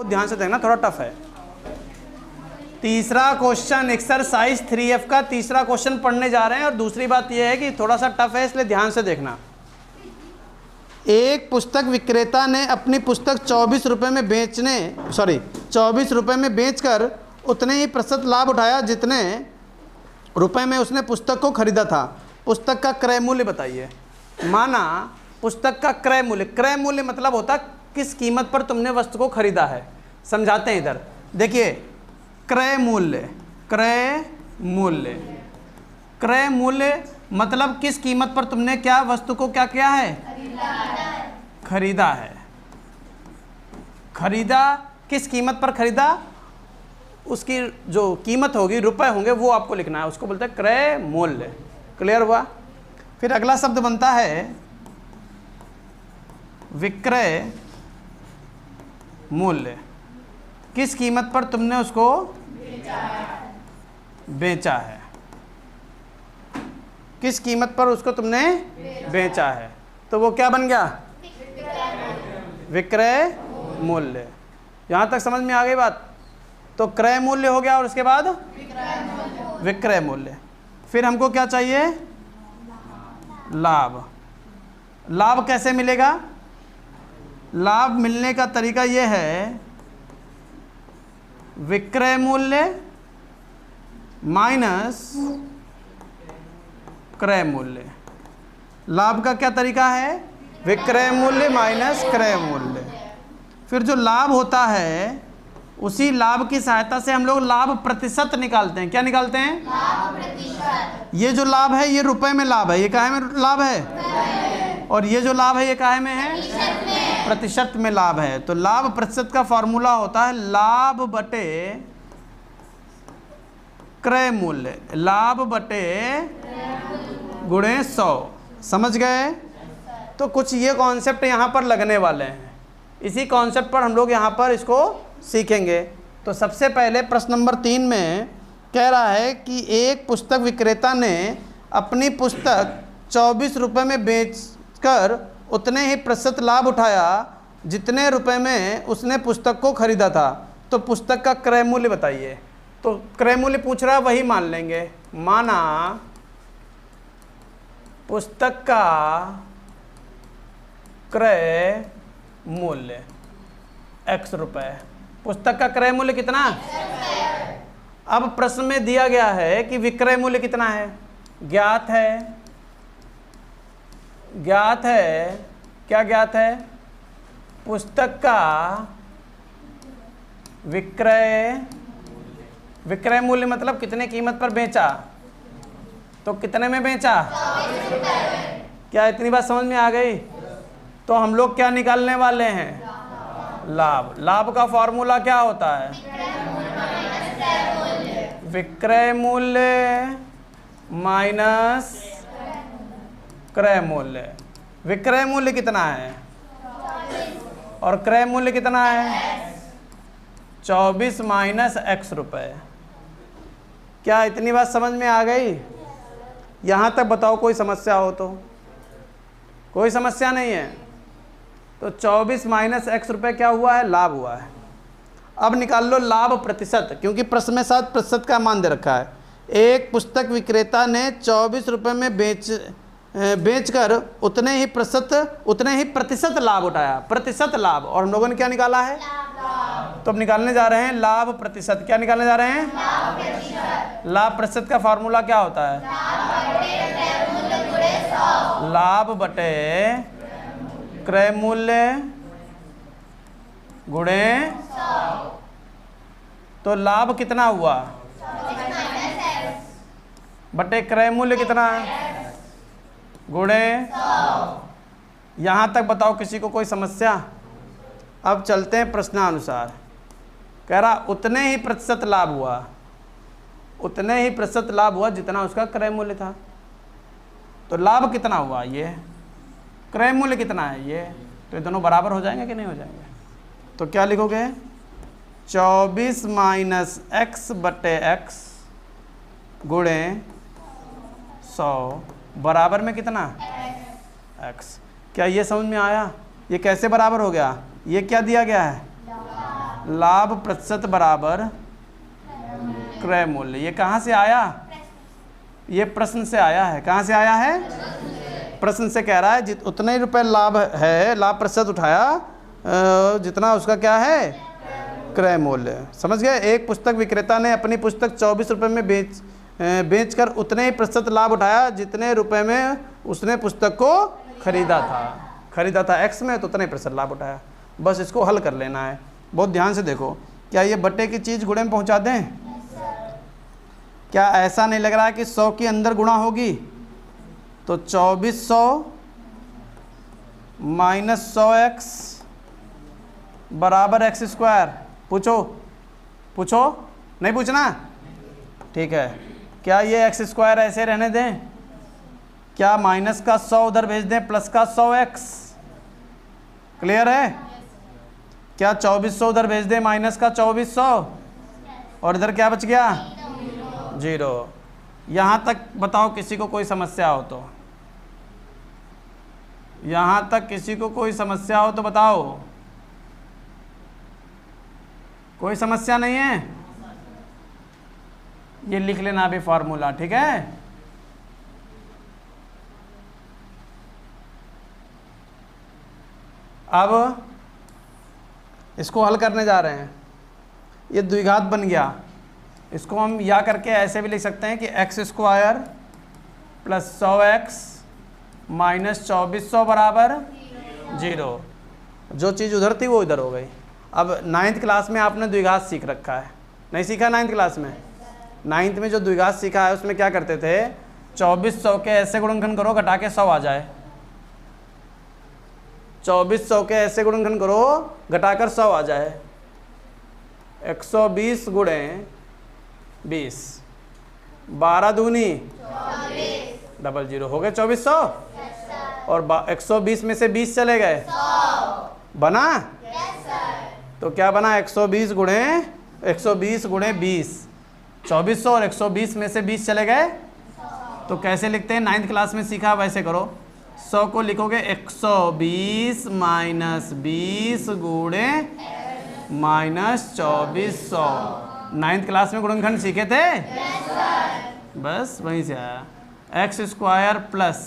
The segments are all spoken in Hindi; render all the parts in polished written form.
ध्यान से देखना, थोड़ा टफ है। तीसरा क्वेश्चन एक्सरसाइज 3F का तीसरा क्वेश्चन पढ़ने जा रहे हैं, और दूसरी बात यह है कि थोड़ा सा टफ है, इसलिए ध्यान से देखना। एक पुस्तक विक्रेता ने अपनी पुस्तक 24 रुपये में बेचकर उतने ही प्रतिशत लाभ उठाया जितने रुपए में उसने पुस्तक को खरीदा था। पुस्तक का क्रय मूल्य बताइए। माना पुस्तक का क्रय मूल्य मतलब होता किस कीमत पर तुमने वस्तु को खरीदा है। समझाते हैं इधर, देखिए क्रय मूल्य मतलब किस कीमत पर तुमने क्या वस्तु को क्या किया है, खरीदा है। खरीदा किस कीमत पर खरीदा, उसकी जो कीमत होगी, रुपए होंगे, वो आपको लिखना है, उसको बोलते हैं क्रय मूल्य। क्लियर हुआ। फिर अगला शब्द बनता है विक्रय मूल्य। किस कीमत पर तुमने उसको बेचा है, किस कीमत पर उसको तुमने बेचा है, तो वो क्या बन गया, विक्रय मूल्य। यहाँ तक समझ में आ गई बात। तो क्रय मूल्य हो गया और उसके बाद विक्रय मूल्य। फिर हमको क्या चाहिए, लाभ। लाभ कैसे मिलेगा, लाभ मिलने का तरीका यह है विक्रय मूल्य माइनस क्रय मूल्य। लाभ का क्या तरीका है, विक्रय मूल्य माइनस क्रय मूल्य। फिर जो लाभ होता है उसी लाभ की सहायता से हम लोग लाभ प्रतिशत निकालते हैं। क्या निकालते हैं, लाभ प्रतिशत। ये जो लाभ है ये रुपए में लाभ है, ये काहे में लाभ है, और ये जो लाभ है ये काहे में है, प्रतिशत में लाभ है। तो लाभ प्रतिशत का फॉर्मूला होता है लाभ बटे क्रय मूल्य, लाभ बटे गुणे 100। समझ गए। तो कुछ ये कॉन्सेप्ट यहाँ पर लगने वाले हैं, इसी कॉन्सेप्ट पर हम लोग यहाँ पर इसको सीखेंगे। तो सबसे पहले प्रश्न नंबर 3 में कह रहा है कि एक पुस्तक विक्रेता ने अपनी पुस्तक 24 रुपये में बेचकर उतने ही प्रतिशत लाभ उठाया जितने रुपए में उसने पुस्तक को खरीदा था। तो पुस्तक का क्रय मूल्य बताइए। तो क्रय मूल्य पूछ रहा है, वही मान लेंगे। माना पुस्तक का क्रय मूल्य x रुपए। पुस्तक का क्रय मूल्य कितना, अब प्रश्न में दिया गया है कि विक्रय मूल्य कितना है, ज्ञात है। क्या ज्ञात है, पुस्तक का विक्रय मूल्य मतलब कितने कीमत पर बेचा, तो कितने में बेचा, क्या इतनी बात समझ में आ गई। तो हम लोग क्या निकालने वाले हैं, लाभ। लाभ का फॉर्मूला क्या होता है, विक्रय मूल्य माइनस क्रय मूल्य। विक्रय मूल्य कितना है और क्रय मूल्य कितना है, 24 माइनस x रुपये। क्या इतनी बात समझ में आ गई। यहाँ तक बताओ कोई समस्या हो तो। कोई समस्या नहीं है। तो 24 माइनस x रुपये क्या हुआ है, लाभ हुआ है। अब निकाल लो लाभ प्रतिशत, क्योंकि प्रश्न में 7 प्रतिशत का मान दे रखा है। एक पुस्तक विक्रेता ने 24 रुपये में बेचकर उतने ही प्रतिशत लाभ उठाया, प्रतिशत लाभ। और हम लोगों ने क्या निकाला है, तो अब निकालने जा रहे हैं लाभ प्रतिशत। क्या निकालने जा रहे हैं, लाभ प्रतिशत का फॉर्मूला क्या होता है, लाभ बटे क्रय मूल्य गुणे। तो लाभ कितना हुआ, बटे क्रय मूल्य कितना गुणे। यहाँ तक बताओ किसी को कोई समस्या। अब चलते हैं प्रश्नानुसार। कह रहा उतने ही प्रतिशत लाभ हुआ, उतने ही प्रतिशत लाभ हुआ जितना उसका क्रय मूल्य था। तो लाभ कितना हुआ ये, क्रय मूल्य कितना है ये, तो ये दोनों बराबर हो जाएंगे कि नहीं हो जाएंगे। तो क्या लिखोगे, 24 माइनस x बटे x गुणे 100 बराबर में कितना, x। क्या ये समझ में आया, ये कैसे बराबर हो गया, ये क्या दिया गया है, लाभ प्रतिशत बराबर क्रय मूल्य। ये कहाँ से आया? ये प्रश्न से आया है। कहाँ से आया है? प्रश्न से कह रहा है उतने ही रुपए लाभ है, लाभ प्रतिशत उठाया जितना उसका क्या है, क्रय मूल्य। समझ गए? एक पुस्तक विक्रेता ने अपनी पुस्तक 24 रुपये में बेचकर उतने ही प्रतिशत लाभ उठाया जितने रुपए में उसने पुस्तक को खरीदा था एक्स में, तो उतने प्रतिशत लाभ उठाया। बस इसको हल कर लेना है। बहुत ध्यान से देखो, क्या ये बट्टे की चीज़ गुणे में पहुंचा दें? क्या ऐसा नहीं लग रहा है कि 100 के अंदर गुणा होगी? तो 2400 माइनस 100x बराबर एक्स स्क्वायर। पूछो नहीं पूछना? ठीक है। क्या ये एक्स स्क्वायर ऐसे रहने दें? क्या माइनस का 100 उधर भेज दें, प्लस का 100x? क्लियर है? क्या 2400 उधर भेज दें, माइनस का 2400, और इधर क्या बच गया? 0। यहाँ तक बताओ किसी को कोई समस्या हो तो? यहाँ तक किसी को कोई समस्या हो तो बताओ। कोई समस्या नहीं है? ये लिख लेना अभी फॉर्मूला, ठीक है? अब इसको हल करने जा रहे हैं। ये द्विघात बन गया। इसको हम या करके ऐसे भी लिख सकते हैं कि x square plus 100x minus 2400 बराबर 0। जो चीज़ उधर थी वो इधर हो गई। अब 9th क्लास में आपने द्विघात सीख रखा है, नहीं सीखा? 9th क्लास में, 9th में जो द्विघात सीखा है उसमें क्या करते थे? 2400 के ऐसे गुणनखंड करो घटा के 100 आ जाए। 2400 के ऐसे गुणनखंड करो घटाकर 100 आ जाए। 120 गुणे 20, 12 दूनी 00 हो गए 2400। और 120 में से 20 चले गए, बना? तो क्या बना? 120 गुणे 20, 2400 और 120 में से 20 चले गए। तो कैसे लिखते हैं? 9th क्लास में सीखा, वैसे करो। 100 को लिखोगे 120 माइनस 20 गुणे माइनस 2400। 9th क्लास में गुणनखंड सीखे थे? बस वहीं से आया। X square plus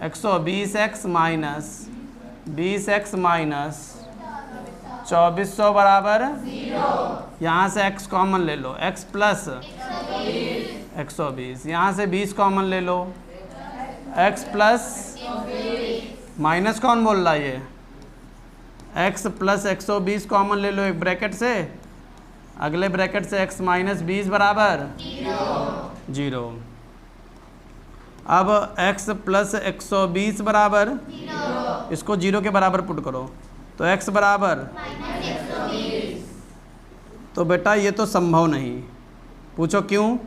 120x minus 20x minus 2400 बराबर 0। यहाँ से x कॉमन ले लो, x प्लस 120, यहाँ से 20 कॉमन ले लो, x प्लस माइनस कौन बोल रहा है ये? x प्लस 120 कॉमन ले लो एक ब्रैकेट से, अगले ब्रैकेट से x माइनस 20 बराबर 0। अब x प्लस 120 बराबर 0। इसको 0 के बराबर पुट करो तो x बराबर -120। तो बेटा ये तो संभव नहीं। पूछो क्यों?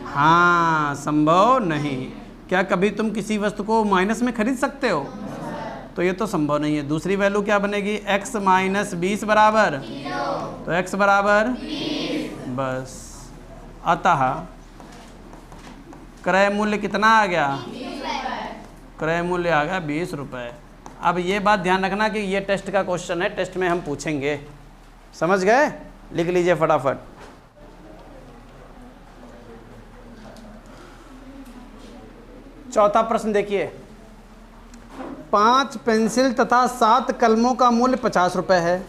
हाँ, संभव नहीं। क्या कभी तुम किसी वस्तु को माइनस में खरीद सकते हो? तो ये तो संभव नहीं है। दूसरी वैल्यू क्या बनेगी? x माइनस 20 बराबर 0। तो x बराबर 20। बस। अतः क्रय मूल्य कितना आ गया? 20 रुपये। क्रय मूल्य आ गया 20 रुपये। अब ये बात ध्यान रखना कि ये टेस्ट का क्वेश्चन है, टेस्ट में हम पूछेंगे। समझ गए? लिख लीजिए फटाफट। चौथा प्रश्न देखिए। 5 पेंसिल तथा 7 कलमों का मूल्य 50 रुपये है,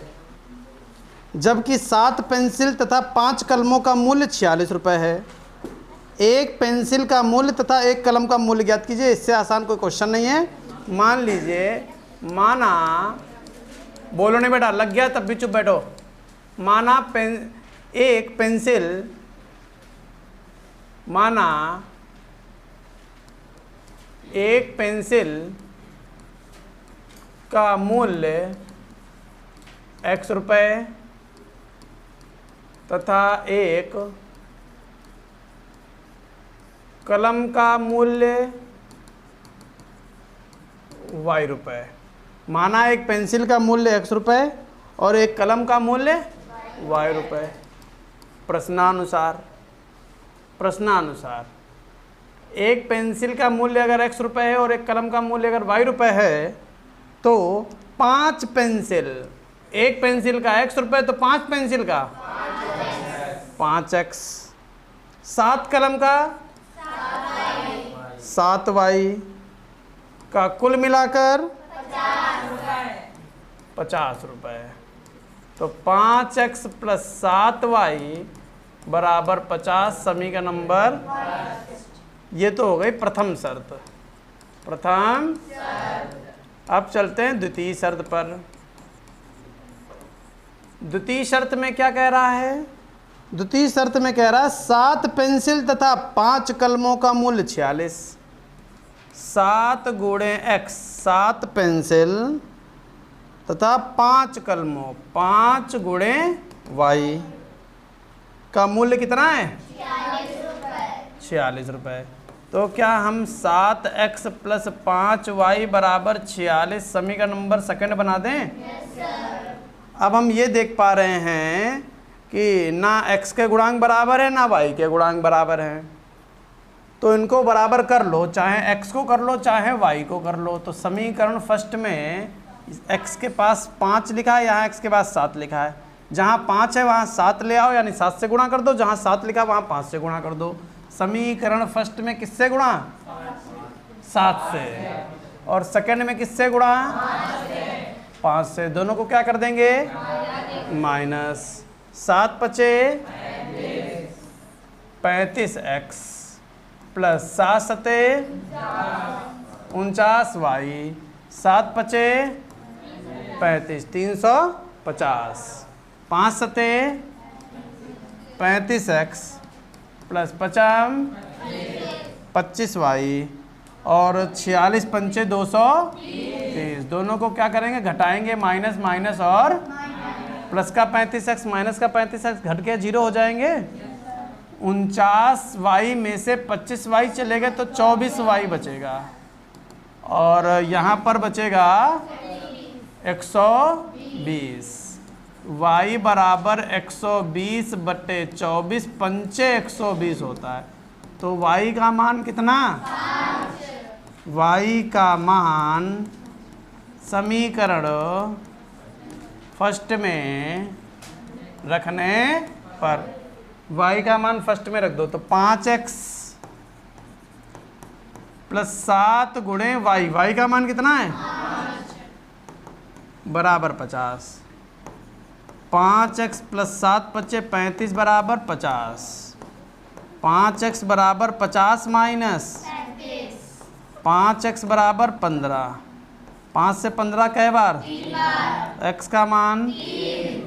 जबकि 7 पेंसिल तथा 5 कलमों का मूल्य 46 रुपये है। एक पेंसिल का मूल्य तथा एक कलम का मूल्य ज्ञात कीजिए। इससे आसान कोई क्वेश्चन नहीं है। मान लीजिए, माना, बोलो नहीं बेटा, लग गया तब भी चुप बैठो। माना एक पेंसिल का मूल्य x रुपये तथा एक कलम का मूल्य y रुपये। माना एक पेंसिल का मूल्य x रुपये और एक कलम का मूल्य y रुपये। प्रश्नानुसार एक पेंसिल का मूल्य अगर x रुपये है और एक कलम का मूल्य अगर y रुपये है, तो 5 पेंसिल एक पेंसिल का x रुपए, तो 5 पेंसिल का 5x। 7 कलम का 7y का कुल मिलाकर 50 रुपए। तो 5x प्लस 7y बराबर 50 समीकरण नंबर। ये तो हो गई प्रथम शर्त। प्रथम। अब चलते हैं द्वितीय शर्त पर। द्वितीय शर्त में क्या कह रहा है? द्वितीय शर्त में कह रहा है 7 पेंसिल तथा 5 कलमों का मूल्य 46। 7 गुणे x, 7 पेंसिल तथा 5 कलमों, 5 गुणे y का मूल्य कितना है? 46 रुपये। तो क्या हम 7x प्लस 5y बराबर 46 समीकरण नंबर सेकंड बना दें? अब हम ये देख पा रहे हैं कि ना x के गुणांक बराबर है ना y के गुणांक बराबर हैं, तो इनको बराबर कर लो, चाहे x को कर लो चाहे y को कर लो। तो समीकरण फर्स्ट में x के पास 5 लिखा है, यहाँ x के पास 7 लिखा है। जहाँ 5 है वहाँ 7 ले आओ, यानी 7 से गुणा कर दो। जहाँ 7 लिखा वहाँ 5 से गुणा कर दो। समीकरण फर्स्ट में किससे गुणा? 7 से। और सेकंड में किससे गुणा? 5 से। दोनों को क्या कर देंगे? माइनस। 7 पचे 35x प्लस 7 सते 49y। 7 पचे 35, 350। 5 सते 35x प्लस 25y और 46 पंचे 230। दोनों को क्या करेंगे? घटाएंगे, माइनस माइनस और प्लस का 35x माइनस का 35x घट के 0 हो जाएंगे। 49y में से 25y चले गए तो 24y बचेगा और यहाँ पर बचेगा 120। y बराबर 120 बटे 24 पंचे 120 होता है। तो y का मान कितना? y का मान समीकरण फर्स्ट में रखने पर y का मान फर्स्ट में रख दो। तो 5x प्लस 7 गुणे y का मान कितना है? बराबर 50। 5x प्लस 7 पचे 35 बराबर 50। 5x बराबर 50 माइनस 5x बराबर 15। 5 से 15 कै बार? x का मान 3।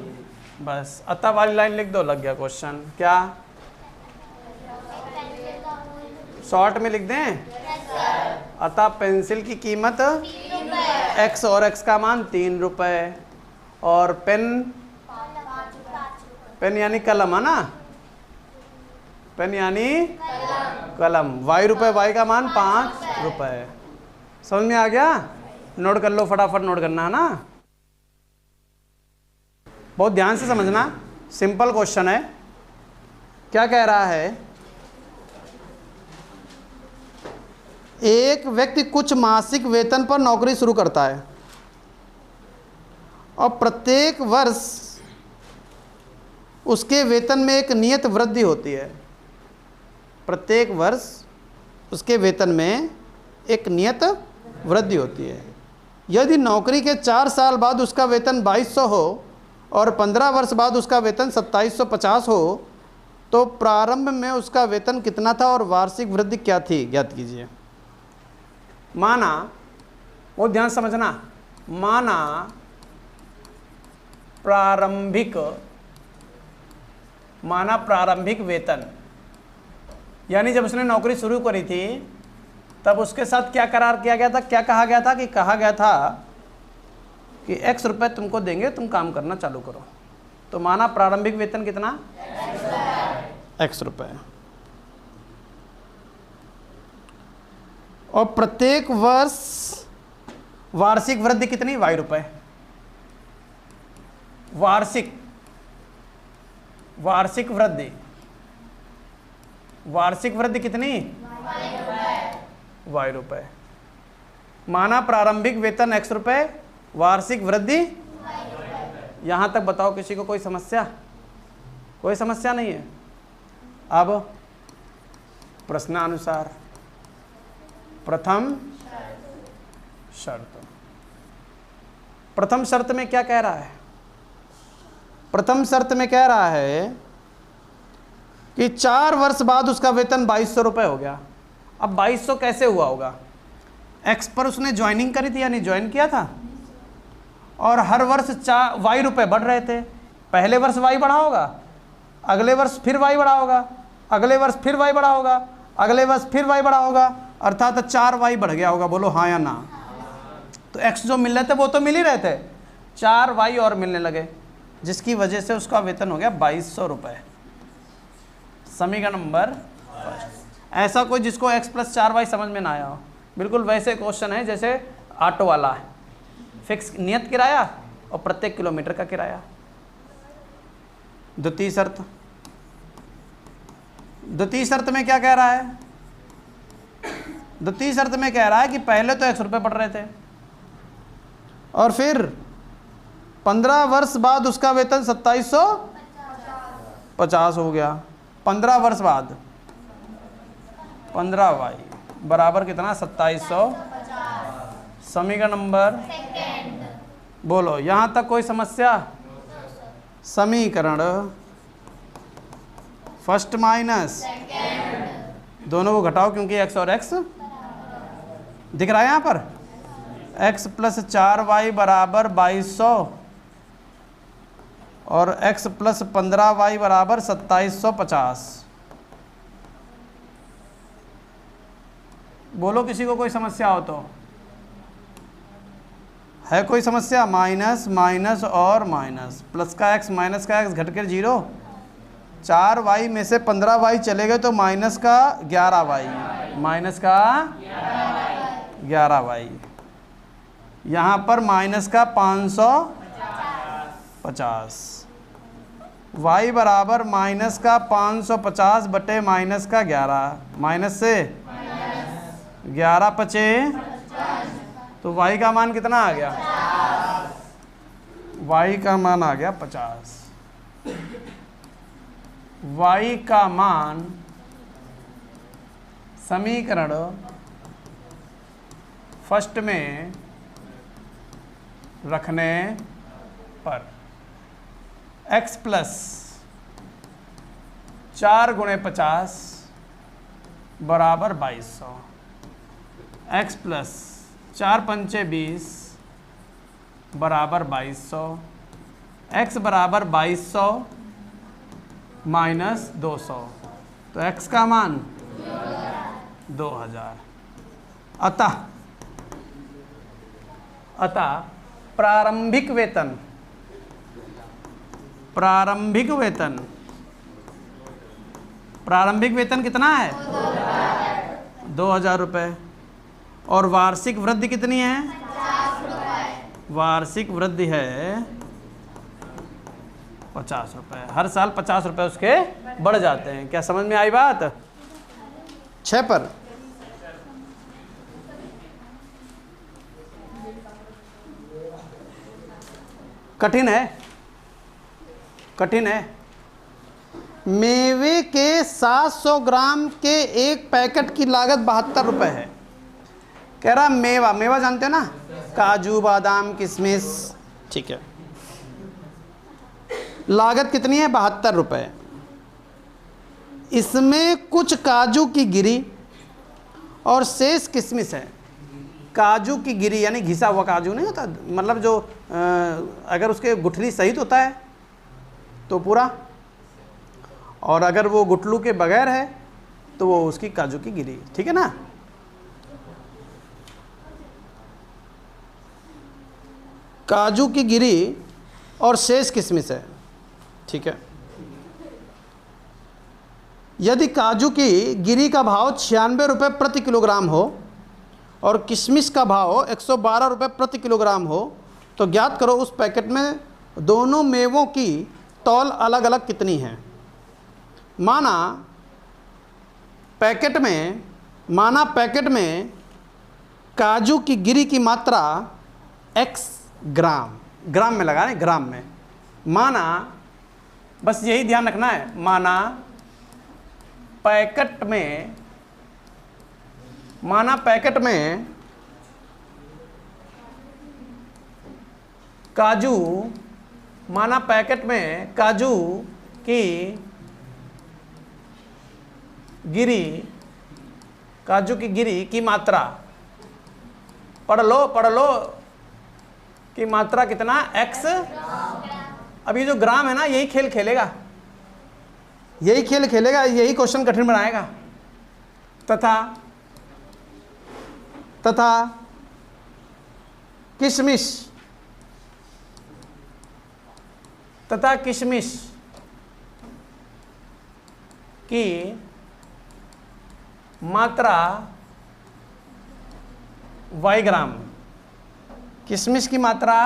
बस अतः वाली लाइन लिख दो, लग गया क्वेश्चन। क्या शॉर्ट में लिख दें? अतः पेंसिल की कीमत x और x का मान 3 रुपये और पेन यानी कलम है ना, पेन यानी कलम। y रुपये, y का मान 5 रुपये। समझ में आ गया? नोट कर लो, फटाफट नोट करना है ना, बहुत ध्यान से समझना। सिंपल क्वेश्चन है। क्या कह रहा है? एक व्यक्ति कुछ मासिक वेतन पर नौकरी शुरू करता है और प्रत्येक वर्ष उसके वेतन में एक नियत वृद्धि होती है। प्रत्येक वर्ष उसके वेतन में एक नियत वृद्धि होती है। यदि नौकरी के 4 साल बाद उसका वेतन 2200 हो और 15 वर्ष बाद उसका वेतन 2750 हो तो प्रारंभ में उसका वेतन कितना था और वार्षिक वृद्धि क्या थी, ज्ञात कीजिए। माना, बहुत ध्यान समझना, माना प्रारंभिक वेतन, यानी जब उसने नौकरी शुरू करी थी तब उसके साथ क्या करार किया गया था? क्या कहा गया था? कि कहा गया था कि x रुपये तुमको देंगे, तुम काम करना चालू करो। तो माना प्रारंभिक वेतन कितना? x रुपये। और प्रत्येक वर्ष वार्षिक वृद्धि कितनी? y रुपये। वार्षिक वृद्धि कितनी? y रुपये। माना प्रारंभिक वेतन x रुपये, वार्षिक वृद्धि यहाँ तक बताओ किसी को कोई समस्या? कोई समस्या नहीं है। अब प्रश्नानुसार प्रथम शर्त। प्रथम शर्त में क्या कह रहा है? प्रथम शर्त में कह रहा है कि 4 वर्ष बाद उसका वेतन 2200 रुपये हो गया। अब 2200 कैसे हुआ होगा? एक्स पर उसने ज्वाइनिंग करी थी, यानी ज्वाइन किया था, और हर वर्ष वाई रुपये बढ़ रहे थे। पहले वर्ष वाई बढ़ा होगा, अगले वर्ष फिर वाई बढ़ा होगा, अगले वर्ष फिर वाई बढ़ा होगा, अगले वर्ष फिर वाई बढ़ा होगा, अर्थात 4 वाई बढ़ गया होगा। बोलो हाँ या ना? तो एक्स जो मिल रहे थे वो तो मिल ही रहे थे, 4 वाई और मिलने लगे, जिसकी वजह से उसका वेतन हो गया 2200 रुपये। समीकरण नंबर फर्स्ट। ऐसा कोई जिसको x + 4y समझ में ना आया हो, बिल्कुल वैसे क्वेश्चन है जैसे ऑटो वाला है, फिक्स नियत किराया और प्रत्येक किलोमीटर का किराया। द्वितीय शर्त। द्वितीय शर्त में क्या कह रहा है? द्वितीय शर्त में कह रहा है कि पहले तो 100 रुपये पड़ रहे थे और फिर 15 वर्ष बाद उसका वेतन 2750 हो गया। 15 वर्ष बाद 15 वाई बराबर कितना? 2750। समीकरण नंबर बोलो, यहाँ तक कोई समस्या? समीकरण फर्स्ट माइनस दोनों को घटाओ, क्योंकि x और x दिख रहा है यहाँ पर। x + 4y बराबर 2200 और x + 15y बराबर 2750। बोलो किसी को कोई समस्या हो तो? है कोई समस्या? माइनस माइनस और माइनस, प्लस का x माइनस का x घटकर 0। 4y में से 15y चले गए तो माइनस का 11y, माइनस का 11y, यहाँ पर माइनस का 550, y बराबर माइनस का 550 बटे माइनस का 11, माइनस से 11 पचे तो y का मान कितना आ गया? y का मान आ गया 50। y का मान समीकरण फर्स्ट में रखने पर x + 4 × 50 बराबर 2200, x + 4 × 5 = 20 बराबर 2200, x बराबर 2200 माइनस 200, तो x का मान 2000। अतः प्रारंभिक वेतन, प्रारंभिक वेतन कितना है? 2000 रुपये। और वार्षिक वृद्धि कितनी है? 50 रुपये। वार्षिक वृद्धि है 50 रुपये। हर साल 50 रुपये उसके बढ़ जाते हैं। क्या समझ में आई बात? 6 पर कठिन है, कठिन है। मेवे के 700 ग्राम के एक पैकेट की लागत 72 रुपये है। कह रहा मेवा, मेवा जानते हो ना, काजू बादाम किशमिश, ठीक है। लागत कितनी है? 72 रुपये। इसमें कुछ काजू की गिरी और शेष किशमिश है। काजू की गिरी यानी घिसा हुआ काजू नहीं होता, मतलब जो अगर उसके गुठली सहित होता है तो पूरा, और अगर वो गुठलू के बगैर है तो वो उसकी काजू की गिरी, ठीक है ना। काजू की गिरी और शेष किशमिश है, ठीक है। यदि काजू की गिरी का भाव 96 रुपये प्रति किलोग्राम हो और किशमिश का भाव 112 रुपये प्रति किलोग्राम हो तो ज्ञात करो उस पैकेट में दोनों मेवों की तौल अलग अलग कितनी है। माना पैकेट में काजू की गिरी की मात्रा x ग्राम, ग्राम में लगाने, ग्राम में माना, बस यही ध्यान रखना है, माना पैकेट में काजू, माना पैकेट में काजू की गिरी की मात्रा, पढ़ लो की मात्रा कितना, x। अब ये जो ग्राम है ना, यही खेल खेलेगा, यही क्वेश्चन कठिन बनाएगा। तथा किशमिश की मात्रा y ग्राम, किशमिश की मात्रा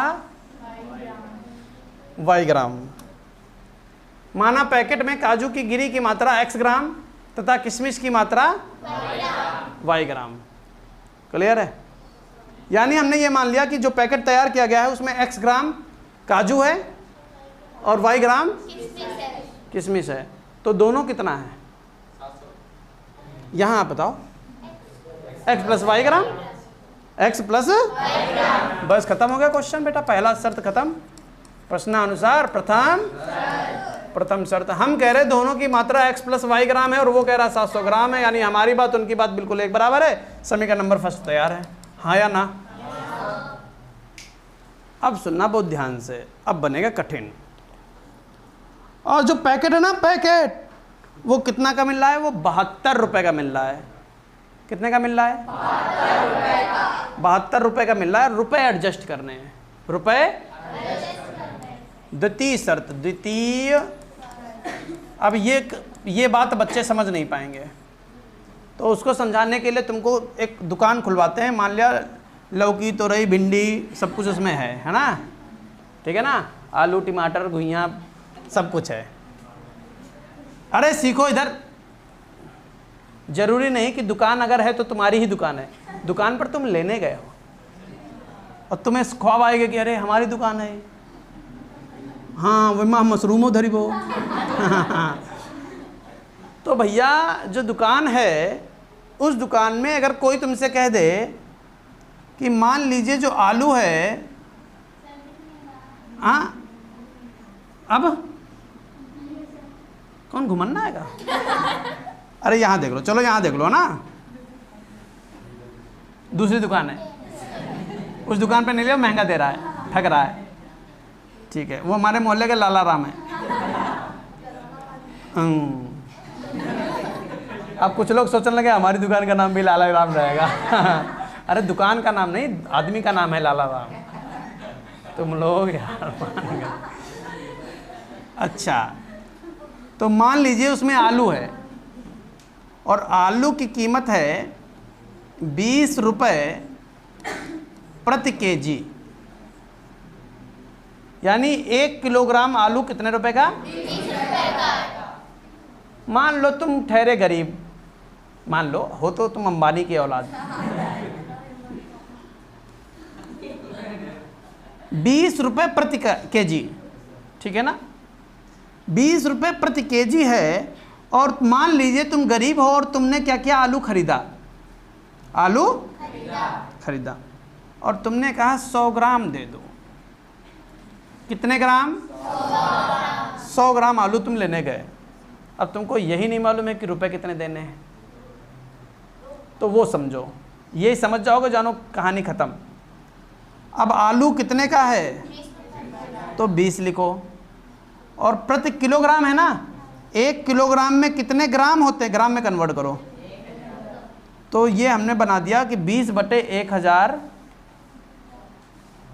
y ग्राम। माना पैकेट में काजू की गिरी की मात्रा x ग्राम तथा किशमिश की मात्रा y ग्राम। क्लियर है? यानी हमने ये मान लिया कि जो पैकेट तैयार किया गया है उसमें x ग्राम काजू है और y ग्राम किशमिश है, तो दोनों कितना है? यहां आप बताओ, x प्लस y ग्राम, x प्लस, बस खत्म हो गया क्वेश्चन बेटा, पहला शर्त खत्म। प्रश्नानुसार प्रथम शर्त। हम कह रहे दोनों की मात्रा x प्लस y ग्राम है और वो कह रहा 700 ग्राम है, यानी हमारी बात उनकी बात बिल्कुल एक बराबर है। समीकरण नंबर फर्स्ट तैयार है, हाँ या ना? अब सुनना बहुत ध्यान से, अब बनेगा कठिन। और जो पैकेट है ना, पैकेट वो कितना का मिल रहा है? वो 72 रुपए का मिल रहा है। कितने का मिल रहा है? 72 रुपए का मिल रहा है। रुपए एडजस्ट करने हैं, रुपए। द्वितीय शर्त, अब ये बात बच्चे समझ नहीं पाएंगे, तो उसको समझाने के लिए तुमको एक दुकान खुलवाते हैं। मान लिया लौकी, तोरई, भिंडी सब कुछ उसमें है ना, ठीक है ना, आलू, टमाटर, घुइयाँ सब कुछ है। अरे सीखो इधर, जरूरी नहीं कि दुकान अगर है तो तुम्हारी ही दुकान है। दुकान पर तुम लेने गए हो और तुम्हें ख्वाब आएगा कि अरे हमारी दुकान है, हाँ वो माँ मशरूमो धरी वो। तो भैया जो दुकान है, उस दुकान में अगर कोई तुमसे कह दे कि मान लीजिए जो आलू है, हाँ अब कौन घुमन्ना आएगा? अरे यहाँ देख लो, चलो यहाँ देख लो ना, दूसरी दुकान है, उस दुकान पे नहीं लिया, महंगा दे रहा है, ठग रहा है, ठीक है, वो हमारे मोहल्ले के लाला राम है। अब कुछ लोग सोचने लगे हमारी दुकान का नाम भी लाला राम रहेगा। अरे दुकान का नाम नहीं, आदमी का नाम है लाला राम। तुम लोग यार अच्छा, तो मान लीजिए उसमें आलू है और आलू की कीमत है 20 रुपये प्रति केजी, यानी 1 किलोग्राम आलू कितने रुपए का? 20 रुपए का। मान लो तुम ठहरे गरीब, मान लो हो तो तुम अंबानी की औलाद। 20 रुपये प्रति केजी, ठीक है ना, 20 रुपये प्रति केजी है। और मान लीजिए तुम गरीब हो और तुमने क्या किया? आलू खरीदा, आलू खरीदा और तुमने कहा 100 ग्राम दे दो। कितने ग्राम? 100 ग्राम आलू तुम लेने गए। अब तुमको यही नहीं मालूम है कि रुपए कितने देने हैं, तो वो समझो, ये समझ जाओगे, जानो कहानी ख़त्म। अब आलू कितने का है? तो 20 लिखो, और प्रति किलोग्राम है ना, 1 किलोग्राम में कितने ग्राम होते हैं? ग्राम में कन्वर्ट करो, तो ये हमने बना दिया कि 20/1000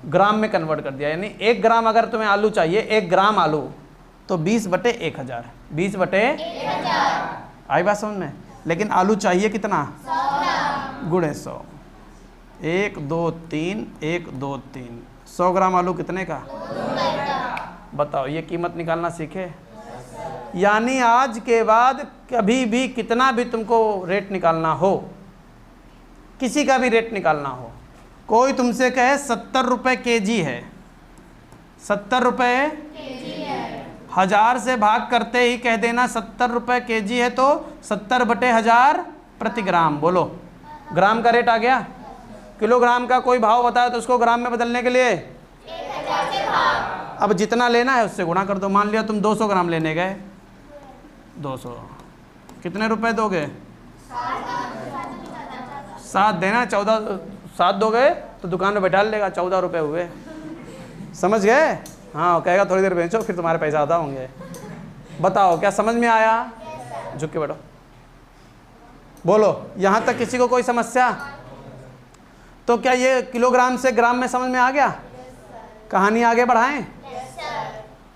ग्राम में कन्वर्ट कर दिया। यानी 1 ग्राम अगर तुम्हें आलू चाहिए, 1 ग्राम आलू, तो 20/1000, 20/1000 आई बात समझ में। लेकिन आलू चाहिए कितना? 100 गुणे 100, 1 2 3, 1 2 3, 100 ग्राम आलू कितने का? बताओ, ये कीमत निकालना सीखे। यानी आज के बाद कभी भी कितना भी तुमको रेट निकालना हो, किसी का भी रेट निकालना हो, कोई तुमसे कहे 70 रुपये केजी है, 70 रुपये 1000 से भाग करते ही कह देना 70 रुपये kg है तो 70/1000 प्रति ग्राम। बोलो, ग्राम का रेट आ गया। किलोग्राम का कोई भाव बताया तो उसको ग्राम में बदलने के लिए 1000 से भाग। अब जितना लेना है उससे गुणा कर दो। मान लिया तुम 200 ग्राम लेने गए, 200 कितने रुपए दोगे? 7 देना। 14 7 दोगे तो दुकान में बैठा लेगा, 14 रुपये हुए। समझ गए? हाँ, कहेगा थोड़ी देर बेचो फिर तुम्हारे पैसा आधा होंगे। बताओ क्या समझ में आया? झुक के बैठो। बोलो, यहाँ तक किसी को कोई समस्या? तो क्या ये किलोग्राम से ग्राम में समझ में आ गया? कहानी आगे बढ़ाएं?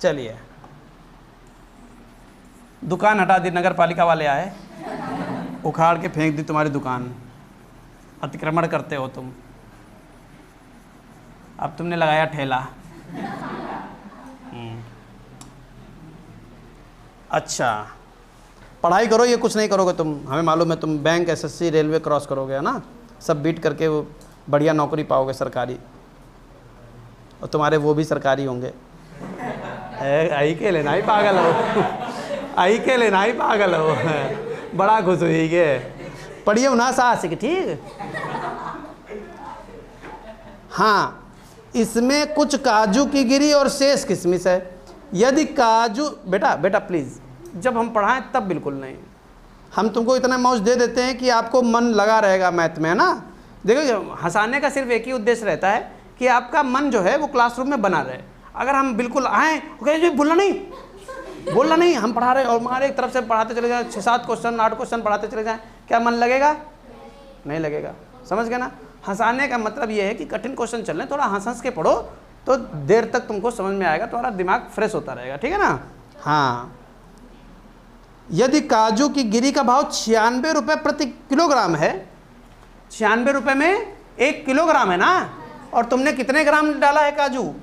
चलिए, दुकान हटा दी, नगर पालिका वाले आए, उखाड़ के फेंक दी तुम्हारी दुकान। अतिक्रमण करते हो तुम। अब तुमने लगाया ठेला। अच्छा, पढ़ाई करो, ये कुछ नहीं करोगे तुम, हमें मालूम है। तुम बैंक, एसएससी, रेलवे क्रॉस करोगे, है ना? सब बीट करके वो बढ़िया नौकरी पाओगे सरकारी, और तुम्हारे वो भी सरकारी होंगे। आई के लेना ही पागल हो, आई के लेना ही पागल हो। बड़ा खुश हुई के पढ़िए ना साहसिक, ठीक। हाँ, इसमें कुछ काजू की गिरी और शेष किशमिश है। यदि काजू, बेटा प्लीज़, जब हम पढ़ाएं तब बिल्कुल नहीं। हम तुमको इतना मौज दे देते हैं कि आपको मन लगा रहेगा मैथ में, है ना? देखो, हंसाने का सिर्फ एक ही उद्देश्य रहता है कि आपका मन जो है वो क्लासरूम में बना रहे। अगर हम बिल्कुल आएँ, बोलना नहीं, हम पढ़ा रहे और हमारे एक तरफ से पढ़ाते चले जाएं, 6-7 क्वेश्चन 8 क्वेश्चन पढ़ाते चले जाएं, क्या मन लगेगा? नहीं लगेगा। समझ गए ना? हंसाने का मतलब ये है कि कठिन क्वेश्चन चल रहे, थोड़ा हंस के पढ़ो तो देर तक तुमको समझ में आएगा, तुम्हारा दिमाग फ्रेश होता रहेगा, ठीक है ना? हाँ, यदि काजू की गिरी का भाव 96 रुपये प्रति किलोग्राम है, 96 रुपये में 1 किलोग्राम है ना, और तुमने कितने ग्राम डाला है काजू?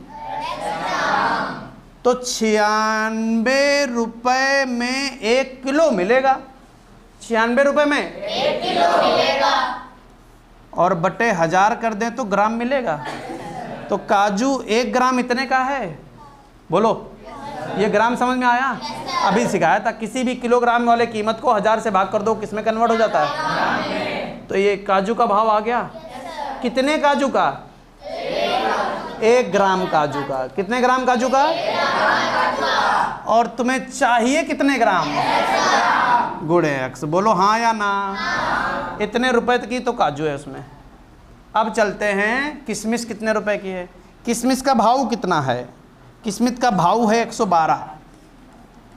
तो 96 रुपये में 1 किलो मिलेगा। 96 रुपये में 1 किलो मिलेगा। और बटे 1000 कर दें तो ग्राम मिलेगा। तो काजू 1 ग्राम इतने का है। बोलो, ये ग्राम समझ में आया? अभी सिखाया था। किसी भी किलोग्राम वाले कीमत को 1000 से भाग कर दो, किस में कन्वर्ट हो जाता है? तो ये काजू का भाव आ गया। कितने काजू का? 1 ग्राम काजू का। कितने ग्राम काजू का? और तुम्हें चाहिए कितने ग्राम? गुणे x। बोलो हाँ या ना? इतने रुपए की तो काजू है उसमें। अब चलते हैं, किशमिश कितने रुपए की है? किशमिश का भाव कितना है? किशमिश का भाव है 112।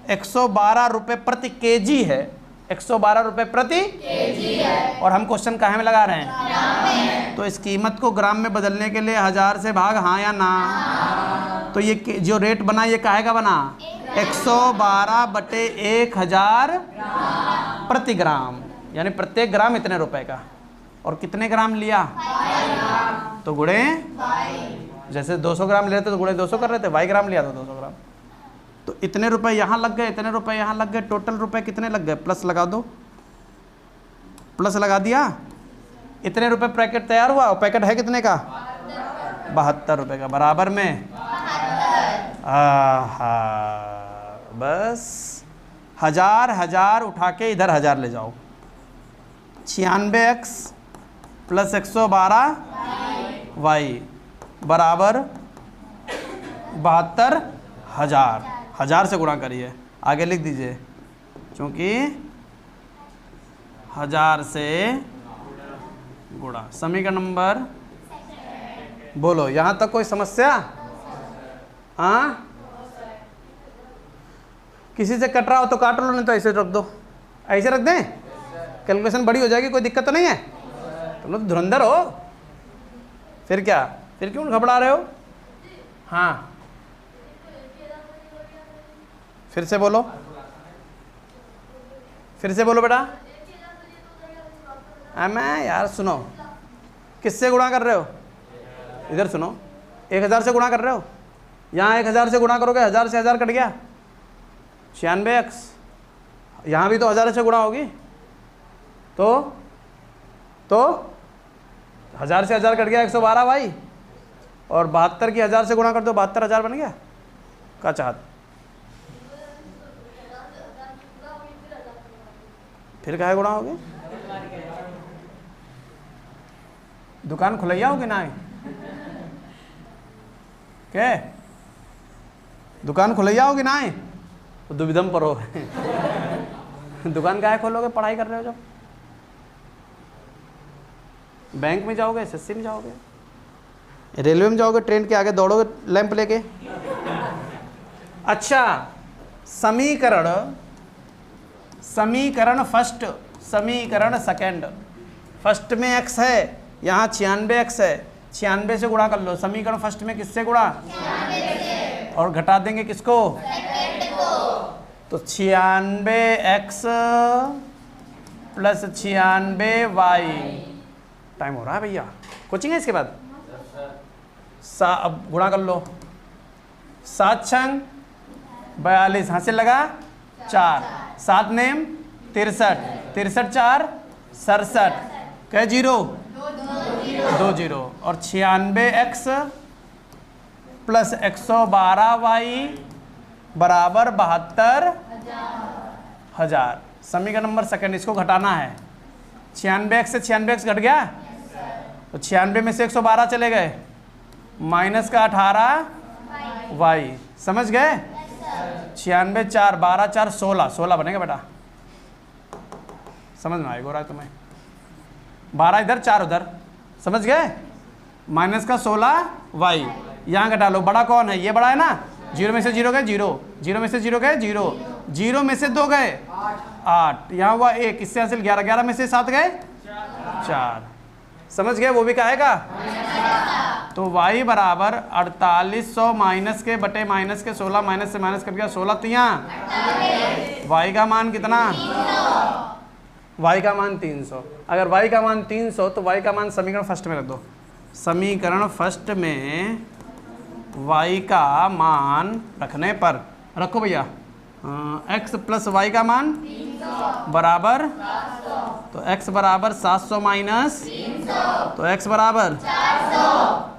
112 रुपये प्रति केजी है। 112 रुपये प्रति केजी है। और हम क्वेश्चन काहे में लगा रहे हैं? ग्राम में। तो इस कीमत को ग्राम में बदलने के लिए 1000 से भाग, हाँ या ना? तो ये जो रेट बना ये काहे का बना? 112/1000 प्रति ग्राम, यानी प्रत्येक ग्राम इतने रुपए का। और कितने ग्राम लिया? तो गुणे, जैसे 200 ग्राम ले रहे थे तो गुणे 200 कर रहे थे, y ग्राम लिया तो 200 ग्राम। तो इतने रुपए यहाँ लग गए, इतने रुपए यहाँ लग गए, टोटल रुपए कितने लग गए? प्लस लगा दो, प्लस लगा दिया। इतने रुपए पैकेट तैयार हुआ। और पैकेट है कितने का? 72 रुपए का। बराबर में बस 1000 उठा के इधर 1000 ले जाओ। 96x प्लस 112 y बराबर 72,000। 1000 से गुणा करिए, आगे लिख दीजिए, क्योंकि 1000 से गुणा। समीकरण नंबर, बोलो, यहाँ तक कोई समस्या? हाँ, किसी से कट रहा हो तो काट लो, नहीं तो ऐसे रख दो। ऐसे रख दें, कैलकुलेशन बड़ी हो जाएगी, कोई दिक्कत तो नहीं है? तुम लोग धुरंधर हो। फिर क्या? फिर क्यों घबरा रहे हो? हाँ, फिर से बोलो, फिर से बोलो बेटा। मैं यार सुनो, किससे गुणा कर रहे हो? इधर सुनो, 1000 से गुणा कर रहे हो। यहाँ 1000 से गुणा करोगे, 1000 से 1000 कट गया, 96x। यहाँ भी तो 1000 से गुणा होगी, तो 1000 से 1000 कट गया 112 भाई। और 72 की 1000 से गुणा कर दो, 72,000 बन गया का चाहत। फिर काहे गुणाओगे? दुकान खुलैया होगी ना? क्या दुकान खुलैया होगी ना? तो दुविधम पर हो। दुकान काहे खोलोगे? पढ़ाई कर रहे हो जब। बैंक में जाओगे, एसएससी में जाओगे, रेलवे में जाओगे, ट्रेन के आगे दौड़ोगे लैंप लेके। अच्छा, समीकरण फर्स्ट, समीकरण सेकंड। फर्स्ट में x है, यहाँ 96x है, 96 से गुणा कर लो। समीकरण फर्स्ट में किससे गुणा? और घटा देंगे किसको? तो 96x प्लस 96y। टाइम हो रहा है भैया, कोचिंग है इसके बाद। अब गुणा कर लो। 7 छंग 42, हाथ से लगा 4, 7 नेम 63, 63 4 67, क्या 0 2 0। और 96x प्लस 112y बराबर 72,000। समीकरण नंबर सेकंड, इसको घटाना है। 96x से 96x घट गया, तो 96 में से 112 चले गए, माइनस का 18y। समझ गए? 96 4 12 4 16, 16 बनेगा बेटा। समझ में आएगा तुम्हें? 12 इधर 4 उधर, समझ गए? माइनस का 16y। यहाँ घटा लो। बड़ा कौन है? ये बड़ा है ना। 0 में से 0 गए 0, 0 में से 0 गए 0, 0 में से 2 गए 8, यहाँ हुआ 1, इससे हासिल 11, 11 में से 7 गए 4। समझ गए? वो भी कहेगा। तो y बराबर 4800 माइनस के बटे माइनस के 16, माइनस से माइनस कर दिया 16, तो यहाँ y का मान कितना? y का मान 300। अगर y का मान 300 तो y का मान समीकरण फर्स्ट में रख दो। समीकरण फर्स्ट में y का मान रखने पर, रखो भैया, x प्लस y का मान बराबर, तो x बराबर 700 माइनस, तो x बराबर 400।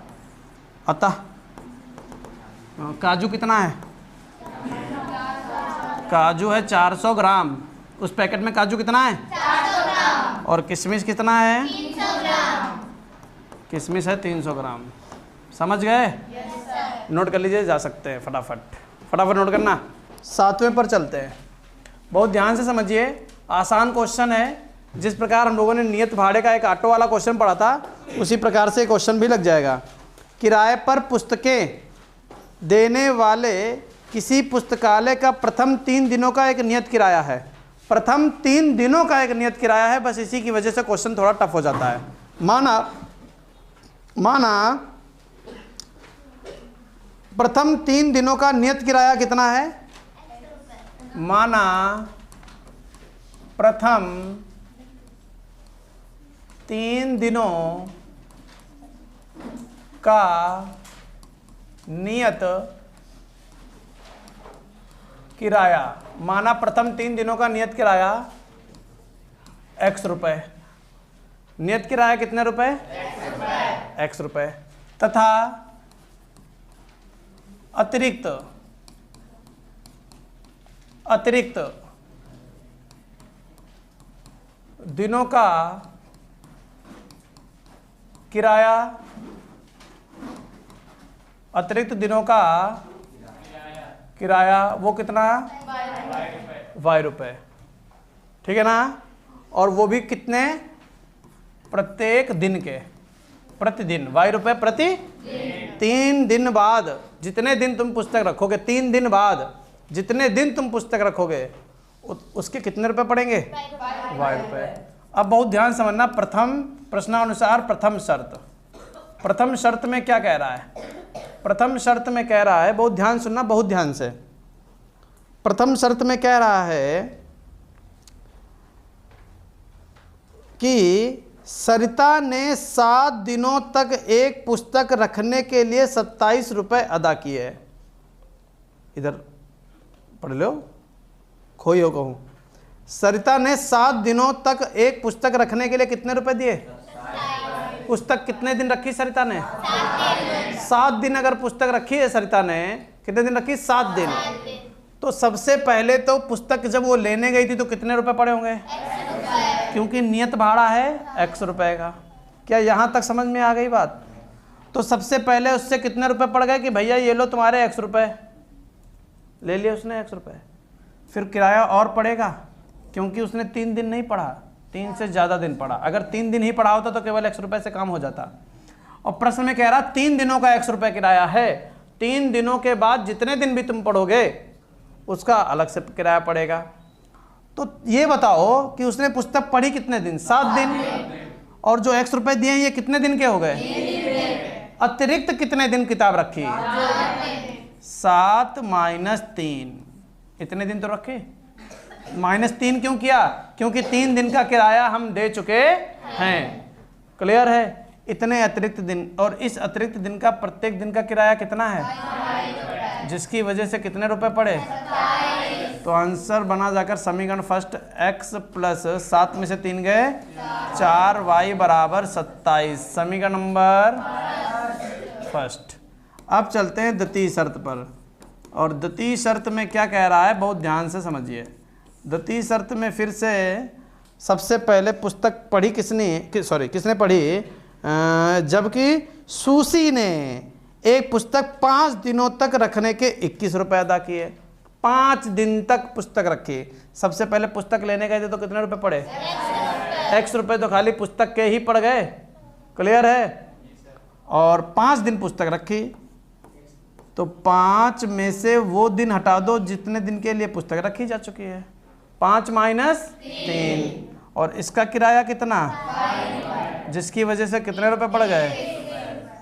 अतः काजू कितना है? काजू है 400 ग्राम। उस पैकेट में काजू कितना है? 400 ग्राम। और किशमिश कितना है? 300 ग्राम। किशमिश है 300 ग्राम। समझ गए? नोट कर लीजिए, जा सकते हैं फटाफट, फटाफट नोट करना। 7वें पर चलते हैं। बहुत ध्यान से समझिए, आसान क्वेश्चन है। जिस प्रकार हम लोगों ने नियत भाड़े का एक ऑटो वाला क्वेश्चन पढ़ा था, उसी प्रकार से क्वेश्चन भी लग जाएगा। किराए पर पुस्तकें देने वाले किसी पुस्तकालय का प्रथम 3 दिनों का एक नियत किराया है। प्रथम 3 दिनों का एक नियत किराया है, बस इसी की वजह से क्वेश्चन थोड़ा टफ हो जाता है। माना प्रथम 3 दिनों का नियत किराया कितना है? माना प्रथम 3 दिनों का नियत किराया, माना प्रथम 3 दिनों का नियत किराया x रुपए। नियत किराया कितने रुपए? x रुपए। तथा अतिरिक्त दिनों का किराया, अतिरिक्त दिनों का किराया वो कितना? y रुपए। ठीक है ना? और वो भी कितने? प्रत्येक दिन के, प्रतिदिन y रुपए प्रति 3 दिन बाद। जितने दिन तुम पुस्तक रखोगे, 3 दिन बाद जितने दिन तुम पुस्तक रखोगे, उसके कितने रुपए पड़ेंगे? y रुपए। अब बहुत ध्यान समझना, प्रथम प्रश्नानुसार प्रथम शर्त। प्रथम शर्त में क्या कह रहा है? प्रथम शर्त में कह रहा है, बहुत ध्यान सुनना, बहुत ध्यान से। प्रथम शर्त में कह रहा है कि सरिता ने 7 दिनों तक एक पुस्तक रखने के लिए 27 रुपये अदा किए। इधर पढ़ लो, खोई हो कहूँ। सरिता ने 7 दिनों तक एक पुस्तक रखने के लिए कितने रुपए दिए? पुस्तक कितने दिन रखी सरिता ने? 7 दिन। अगर पुस्तक रखी है सरिता ने, कितने दिन रखी? 7 दिन। तो सबसे पहले तो पुस्तक जब वो लेने गई थी तो कितने रुपए पड़े होंगे? क्योंकि नियत भाड़ा है x रुपए का। क्या यहाँ तक समझ में आ गई बात? तो सबसे पहले उससे कितने रुपए पड़ गए कि भैया ये लो तुम्हारे x रुपए, ले लिए उसने x रुपए। फिर किराया और पड़ेगा क्योंकि उसने 3 दिन नहीं पढ़ा, 3 से ज़्यादा दिन पढ़ा। अगर 3 दिन ही पढ़ा होता तो केवल x रुपए से काम हो जाता। और प्रश्न में कह रहा 3 दिनों का x रुपए किराया है, 3 दिनों के बाद जितने दिन भी तुम पढ़ोगे उसका अलग से किराया पड़ेगा। तो ये बताओ कि उसने पुस्तक पढ़ी कितने दिन? 7 दिन। और जो x रुपए दिए ये कितने दिन के हो गए? अतिरिक्त कितने दिन किताब रखी? 7 माइनस 3, इतने दिन तो रखे। -3 क्यों किया? क्योंकि 3 दिन का किराया हम दे चुके हैं। क्लियर है? इतने अतिरिक्त दिन, और इस अतिरिक्त दिन का प्रत्येक दिन का किराया कितना है, जिसकी वजह से कितने रुपए पड़े? तो आंसर बना जाकर समीकरण फर्स्ट x प्लस 7 में से 3 गए 4, y बराबर 27। समीकरण नंबर फर्स्ट। अब चलते हैं द्वितीय शर्त पर, और द्वितीय शर्त में क्या कह रहा है बहुत ध्यान से समझिए। द्वितीय शर्त में फिर से सबसे पहले पुस्तक पढ़ी किसने पढ़ी? जबकि सुशी ने एक पुस्तक 5 दिनों तक रखने के 21 रुपए अदा किए। 5 दिन तक पुस्तक रखी। सबसे पहले पुस्तक लेने गए थे तो कितने रुपए पड़े? x रुपए तो खाली पुस्तक के ही पड़ गए। क्लियर है? और 5 दिन पुस्तक रखी, तो 5 में से वो दिन हटा दो जितने दिन के लिए पुस्तक रखी जा चुकी है। 5 माइनस 3, और इसका किराया कितना? जिसकी वजह से कितने रुपए पड़ गए?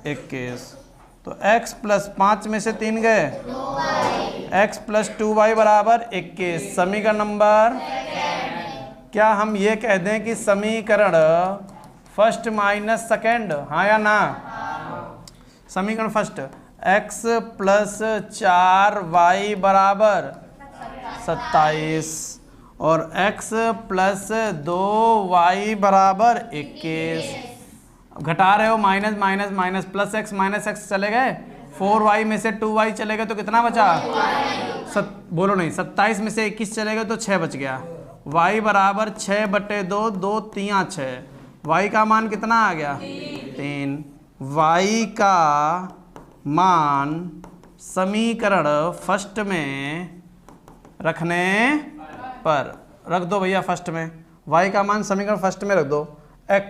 21। तो x प्लस 5 में से 3 गए, x प्लस 2y बराबर 21। समीकरण नंबर, क्या हम ये कह दें कि समीकरण फर्स्ट माइनस सेकेंड, हाँ या ना? समीकरण फर्स्ट x प्लस 4y बराबर 27 और x प्लस 2y बराबर 21। घटा रहे हो, minus minus minus, plus x minus x चले गए, 4y में से 2y चले गए तो कितना बचा? बोलो नहीं, 27 में से 21 चले गए तो 6 बच गया। y बराबर 6/2, 2 3 6। y का मान कितना आ गया? 3। y का मान समीकरण फर्स्ट में रखने पर, रख दो भैया फर्स्ट में। y का मान समीकरण फर्स्ट में रख दो। x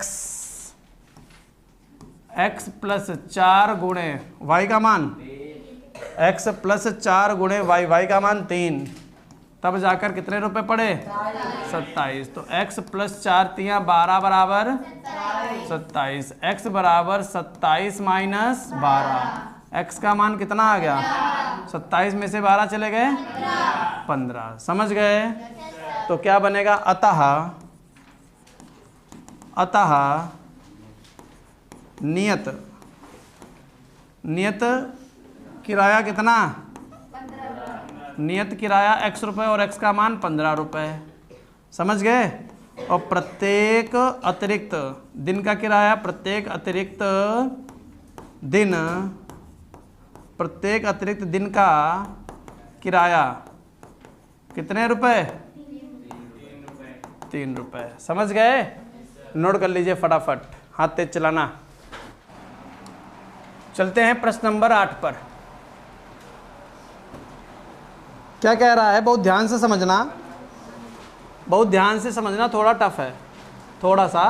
प्लस 4 गुणे y का मान, x प्लस 4 गुणे y का मान 3, तब जाकर कितने रुपए पड़े? 27। तो x प्लस 4 3 12 बराबर 27। x बराबर 27 माइनस 12। x का मान कितना आ गया? 27 में से 12 चले गए 15। समझ गए? तो क्या बनेगा? अतः नियत किराया कितना? नियत किराया x रुपए और x का मान 15 रुपए। समझ गए? और प्रत्येक अतिरिक्त दिन का किराया, प्रत्येक अतिरिक्त दिन का किराया कितने रुपए? 3 रुपए। समझ गए? नोट कर लीजिए फटाफट, हाथ तेज चलाना। चलते हैं प्रश्न नंबर 8 पर। क्या कह रहा है? बहुत ध्यान से समझना, बहुत ध्यान से समझना। थोड़ा टफ है, थोड़ा सा।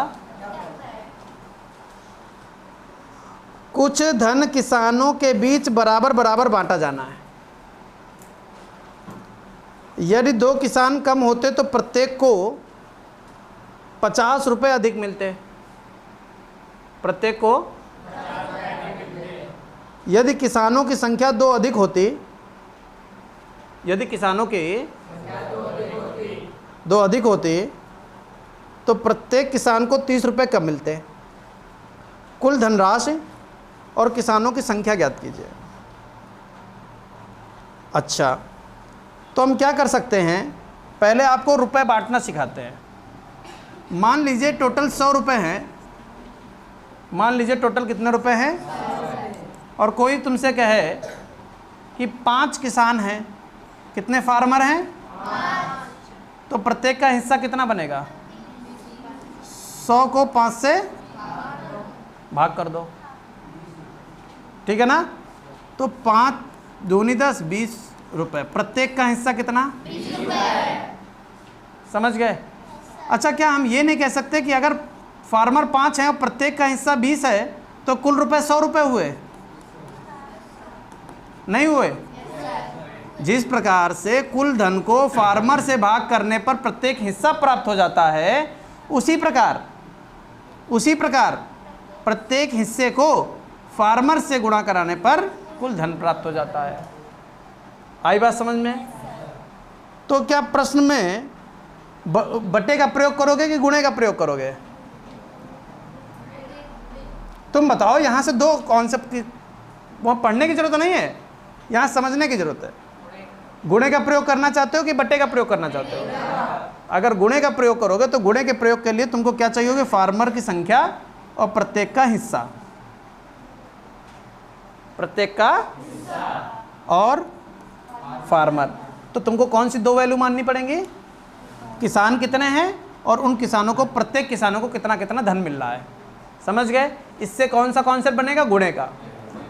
कुछ धन किसानों के बीच बराबर बराबर बांटा जाना है। यदि 2 किसान कम होते तो प्रत्येक को 50 रुपए अधिक मिलते। प्रत्येक को, यदि किसानों की संख्या 2 अधिक होती, यदि किसानों की 2 अधिक होती तो प्रत्येक किसान को 30 रुपए कम मिलते। कुल धनराशि और किसानों की संख्या ज्ञात कीजिए। अच्छा, तो हम क्या कर सकते हैं? पहले आपको रुपए बांटना सिखाते हैं। मान लीजिए टोटल 100 रुपए हैं। मान लीजिए टोटल कितने रुपए हैं? और कोई तुमसे कहे कि 5 किसान हैं, कितने फार्मर हैं? 5। तो प्रत्येक का हिस्सा कितना बनेगा? 100 को 5 से भाग कर दो, ठीक है ना। तो 5 दूनी 10, 20 रुपए। प्रत्येक का हिस्सा कितना? 20 रुपए। समझ गए? अच्छा, क्या हम ये नहीं कह सकते कि अगर फार्मर 5 है और प्रत्येक का हिस्सा 20 है तो कुल रुपए 100 रुपए हुए? नहीं हुए। जिस प्रकार से कुल धन को फार्मर से भाग करने पर प्रत्येक हिस्सा प्राप्त हो जाता है, उसी प्रकार प्रत्येक हिस्से को फार्मर से गुणा कराने पर कुल धन प्राप्त हो जाता है। आई बात समझ में? तो क्या प्रश्न में बटे का प्रयोग करोगे कि गुणे का प्रयोग करोगे? तुम बताओ। यहां से दो कॉन्सेप्ट की वहां पढ़ने की जरूरत नहीं है, यहां समझने की जरूरत है। गुणे का प्रयोग करना चाहते हो कि बट्टे का प्रयोग करना चाहते हो? अगर गुणे का प्रयोग करोगे तो गुणे के प्रयोग के लिए तुमको क्या चाहिए? फार्मर की संख्या और प्रत्येक का हिस्सा। प्रत्येक का और फार्मर। तो तुमको कौन सी दो वैल्यू माननी पड़ेंगी? किसान कितने हैं और उन किसानों को, प्रत्येक किसानों को कितना कितना धन मिल रहा है। समझ गए? इससे कौन सा कॉन्सेप्ट बनेगा? गुणे का।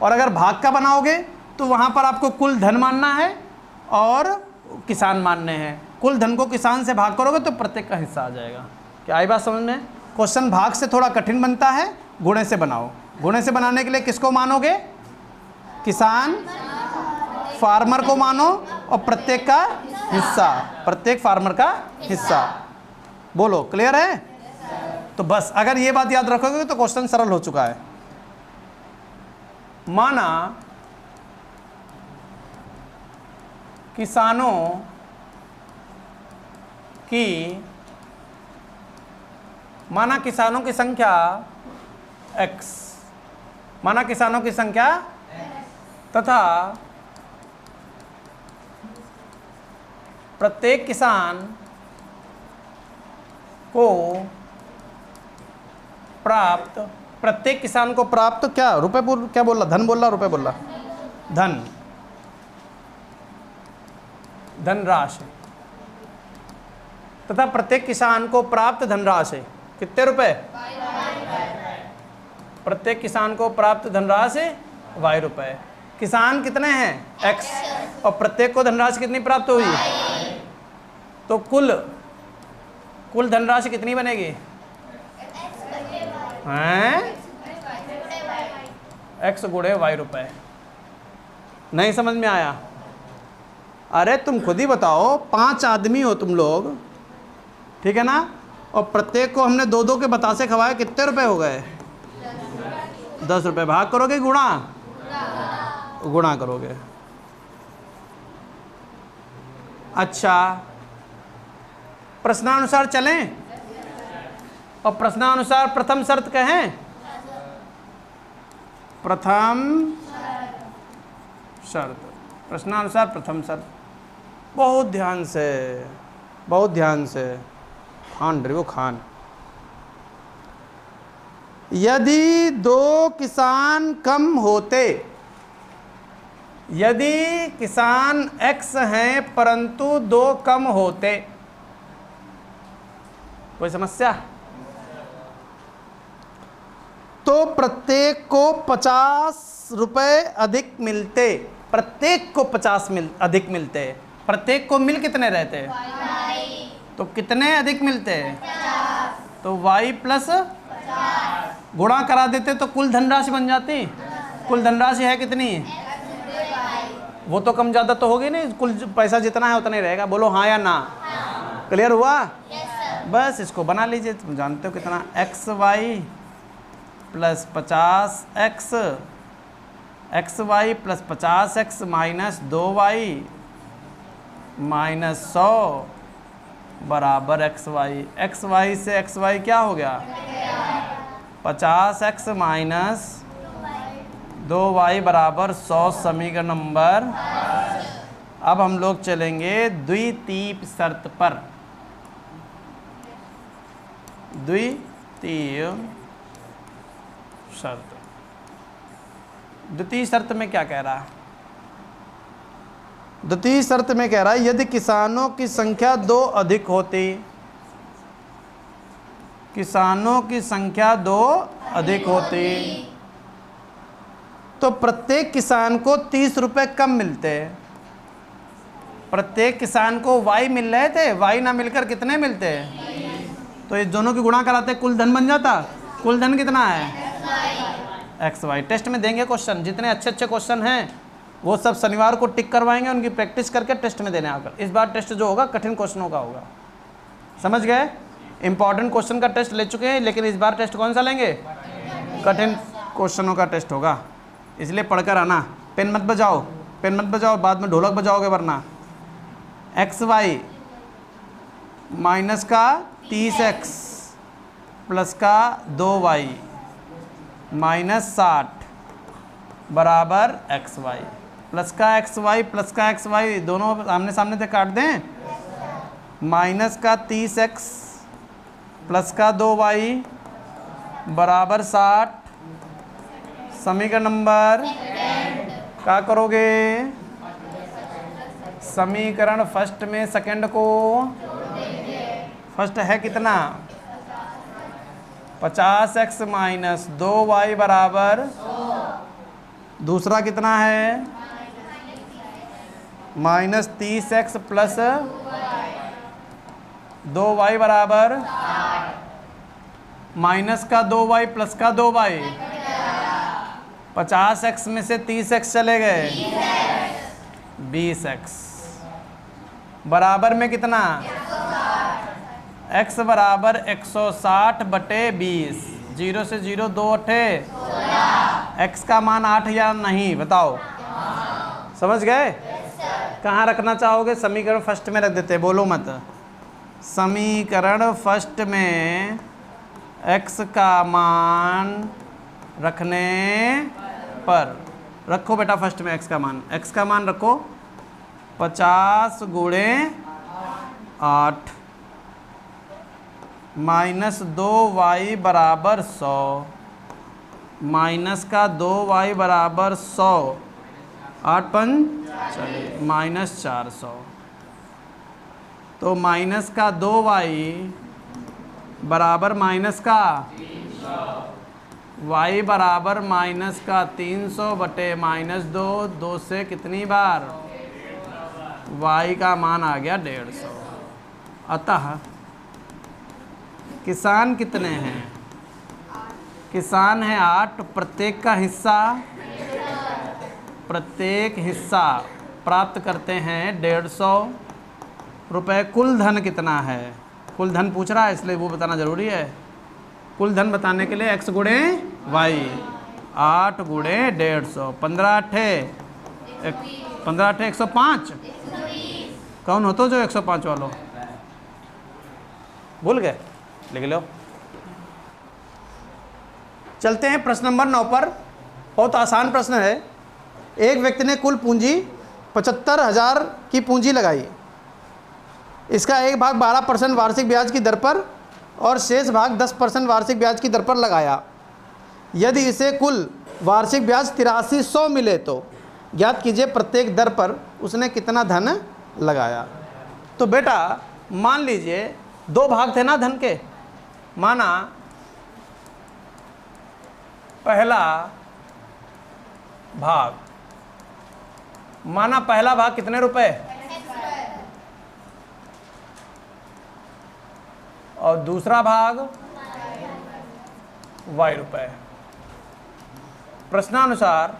और अगर भाग का बनाओगे तो वहां पर आपको कुल धन मानना है और किसान मानने हैं। कुल धन को किसान से भाग करोगे तो प्रत्येक का हिस्सा आ जाएगा। क्या आई बात समझ में? क्वेश्चन भाग से थोड़ा कठिन बनता है, गुणे से बनाओ। गुणे से बनाने के लिए किसको मानोगे? किसान, फार्मर को मानो और प्रत्येक का हिस्सा, प्रत्येक फार्मर का हिस्सा। बोलो, क्लियर है? तो बस अगर ये बात याद रखोगे तो क्वेश्चन सरल हो चुका है। माना किसानों की संख्या x, माना किसानों की संख्या तथा प्रत्येक किसान को प्राप्त, प्रत्येक किसान को प्राप्त क्या रुपए बोल, क्या बोल रहा? धन बोल रहा, रुपए बोल रहा? धनराशि। तथा प्रत्येक किसान को प्राप्त धनराशि कितने रुपए? प्रत्येक किसान को प्राप्त धनराशि y रुपए। किसान कितने हैं? x। और प्रत्येक को धनराशि कितनी प्राप्त हुई? तो कुल धनराशि कितनी बनेगी? हैं? x गुणे y रुपए। नहीं समझ में आया? अरे तुम खुद ही बताओ, 5 आदमी हो तुम लोग, ठीक है ना, और प्रत्येक को हमने 2-2 के बतासे खवाए, कितने रुपए हो गए? 10 रुपए। भाग करोगे गुणा? गुणा करोगे। अच्छा, प्रश्नानुसार चलें और प्रश्नानुसार प्रथम शर्त कहें। प्रथम शर्त, प्रश्नानुसार प्रथम शर्त। बहुत ध्यान से खान ड्रिवो खान। यदि 2 किसान कम होते, यदि किसान x हैं परंतु 2 कम होते, कोई समस्या? तो प्रत्येक को 50 रुपए अधिक मिलते। प्रत्येक को 50 अधिक मिलते। प्रत्येक को मिल कितने रहते? तो कितने अधिक मिलते? तो y प्लस गुणा करा देते तो कुल धनराशि बन जाती। कुल धनराशि है कितनी? वो तो कम ज़्यादा तो होगी नहीं, कुल पैसा जितना है उतना ही रहेगा। बोलो हाँ या ना? क्लियर हुआ? बस इसको बना लीजिए। तुम जानते हो कितना? xy plus 50x, xy plus 50x minus 2y minus 100 बराबर xy। xy से xy क्या हो गया? 50x माइनस 2y बराबर 100 समीकरण नंबर। अब हम लोग चलेंगे द्वितीय शर्त पर। द्वितीय शर्त, द्वितीय शर्त में क्या कह रहा है? द्वितीय शर्त में कह रहा है यदि किसानों की संख्या 2 अधिक होती, किसानों की संख्या 2 अधिक होती तो प्रत्येक किसान को 30 रुपये कम मिलते। प्रत्येक किसान को वाई मिल रहे थे, वाई ना मिलकर कितने मिलते? तो इस दोनों की गुणा कराते कुल धन बन जाता। कुल धन कितना है? X Y. टेस्ट में देंगे क्वेश्चन, जितने अच्छे अच्छे क्वेश्चन हैं वो सब शनिवार को टिक करवाएंगे, उनकी प्रैक्टिस करके टेस्ट में देने आकर। इस बार टेस्ट जो होगा कठिन क्वेश्चनों का होगा, समझ गए? इंपॉर्टेंट क्वेश्चन का टेस्ट ले चुके हैं, लेकिन इस बार टेस्ट कौन सा लेंगे? कठिन क्वेश्चनों का टेस्ट होगा, इसलिए पढ़कर आना। पेन मत बजाओ, पेन मत बजाओ, बाद में ढोलक बजाओगे वरना। एक्स वाई माइनस का 30x प्लस का 2y माइनस 60 बराबर एक्स वाई। प्लस का एक्स वाई दोनों आमने सामने से काट दें। माइनस का 30x प्लस का 2y बराबर 60। समीकरण नंबर क्या करोगे? समीकरण फर्स्ट में सेकंड को, फर्स्ट है कितना? 50x माइनस 2y बराबर, दूसरा कितना है? माइनस 30x प्लस 2y बराबर, माइनस का 2y प्लस का 2y। 50x में से 30x चले गए, 20x बराबर में कितना? x बराबर 160 बटे 20। 0 से 0 2 अठे, x का मान 8 या नहीं बताओ? समझ गए? कहाँ रखना चाहोगे? समीकरण फर्स्ट में रख देते, बोलो मत। समीकरण फर्स्ट में x का मान रखने पर, रखो बेटा फर्स्ट में x का मान। x का मान रखो 50 गुणे 8 माइनस 2y बराबर 100, माइनस का 2y बराबर 100, 8 पंच चलिए माइनस 400। तो माइनस का 2y बराबर माइनस का y बराबर माइनस का 300 बटे माइनस 2, 2 से कितनी बार? y का मान आ गया 150। अतः किसान कितने हैं? किसान है 8, प्रत्येक का हिस्सा, प्रत्येक हिस्सा प्राप्त करते हैं 150 रुपये। कुल धन कितना है? कुल धन पूछ रहा है इसलिए वो बताना ज़रूरी है। कुल धन बताने के लिए x गुणे वाई, 8 गुणे 150, 15 अठे 105। कौन हो तो जो 105 वालों? भूल गए? लिख लो। चलते हैं प्रश्न नंबर 9 पर। बहुत आसान प्रश्न है। एक व्यक्ति ने कुल पूंजी 75,000 की पूंजी लगाई। इसका एक भाग 12% वार्षिक ब्याज की दर पर और शेष भाग 10% वार्षिक ब्याज की दर पर लगाया। यदि इसे कुल वार्षिक ब्याज 8300 मिले तो ज्ञात कीजिए प्रत्येक दर पर उसने कितना धन लगाया। तो बेटा मान लीजिए 2 भाग थे ना धन के। माना पहला भाग, माना पहला भाग कितने रुपए और दूसरा भाग y रुपए। प्रश्नानुसार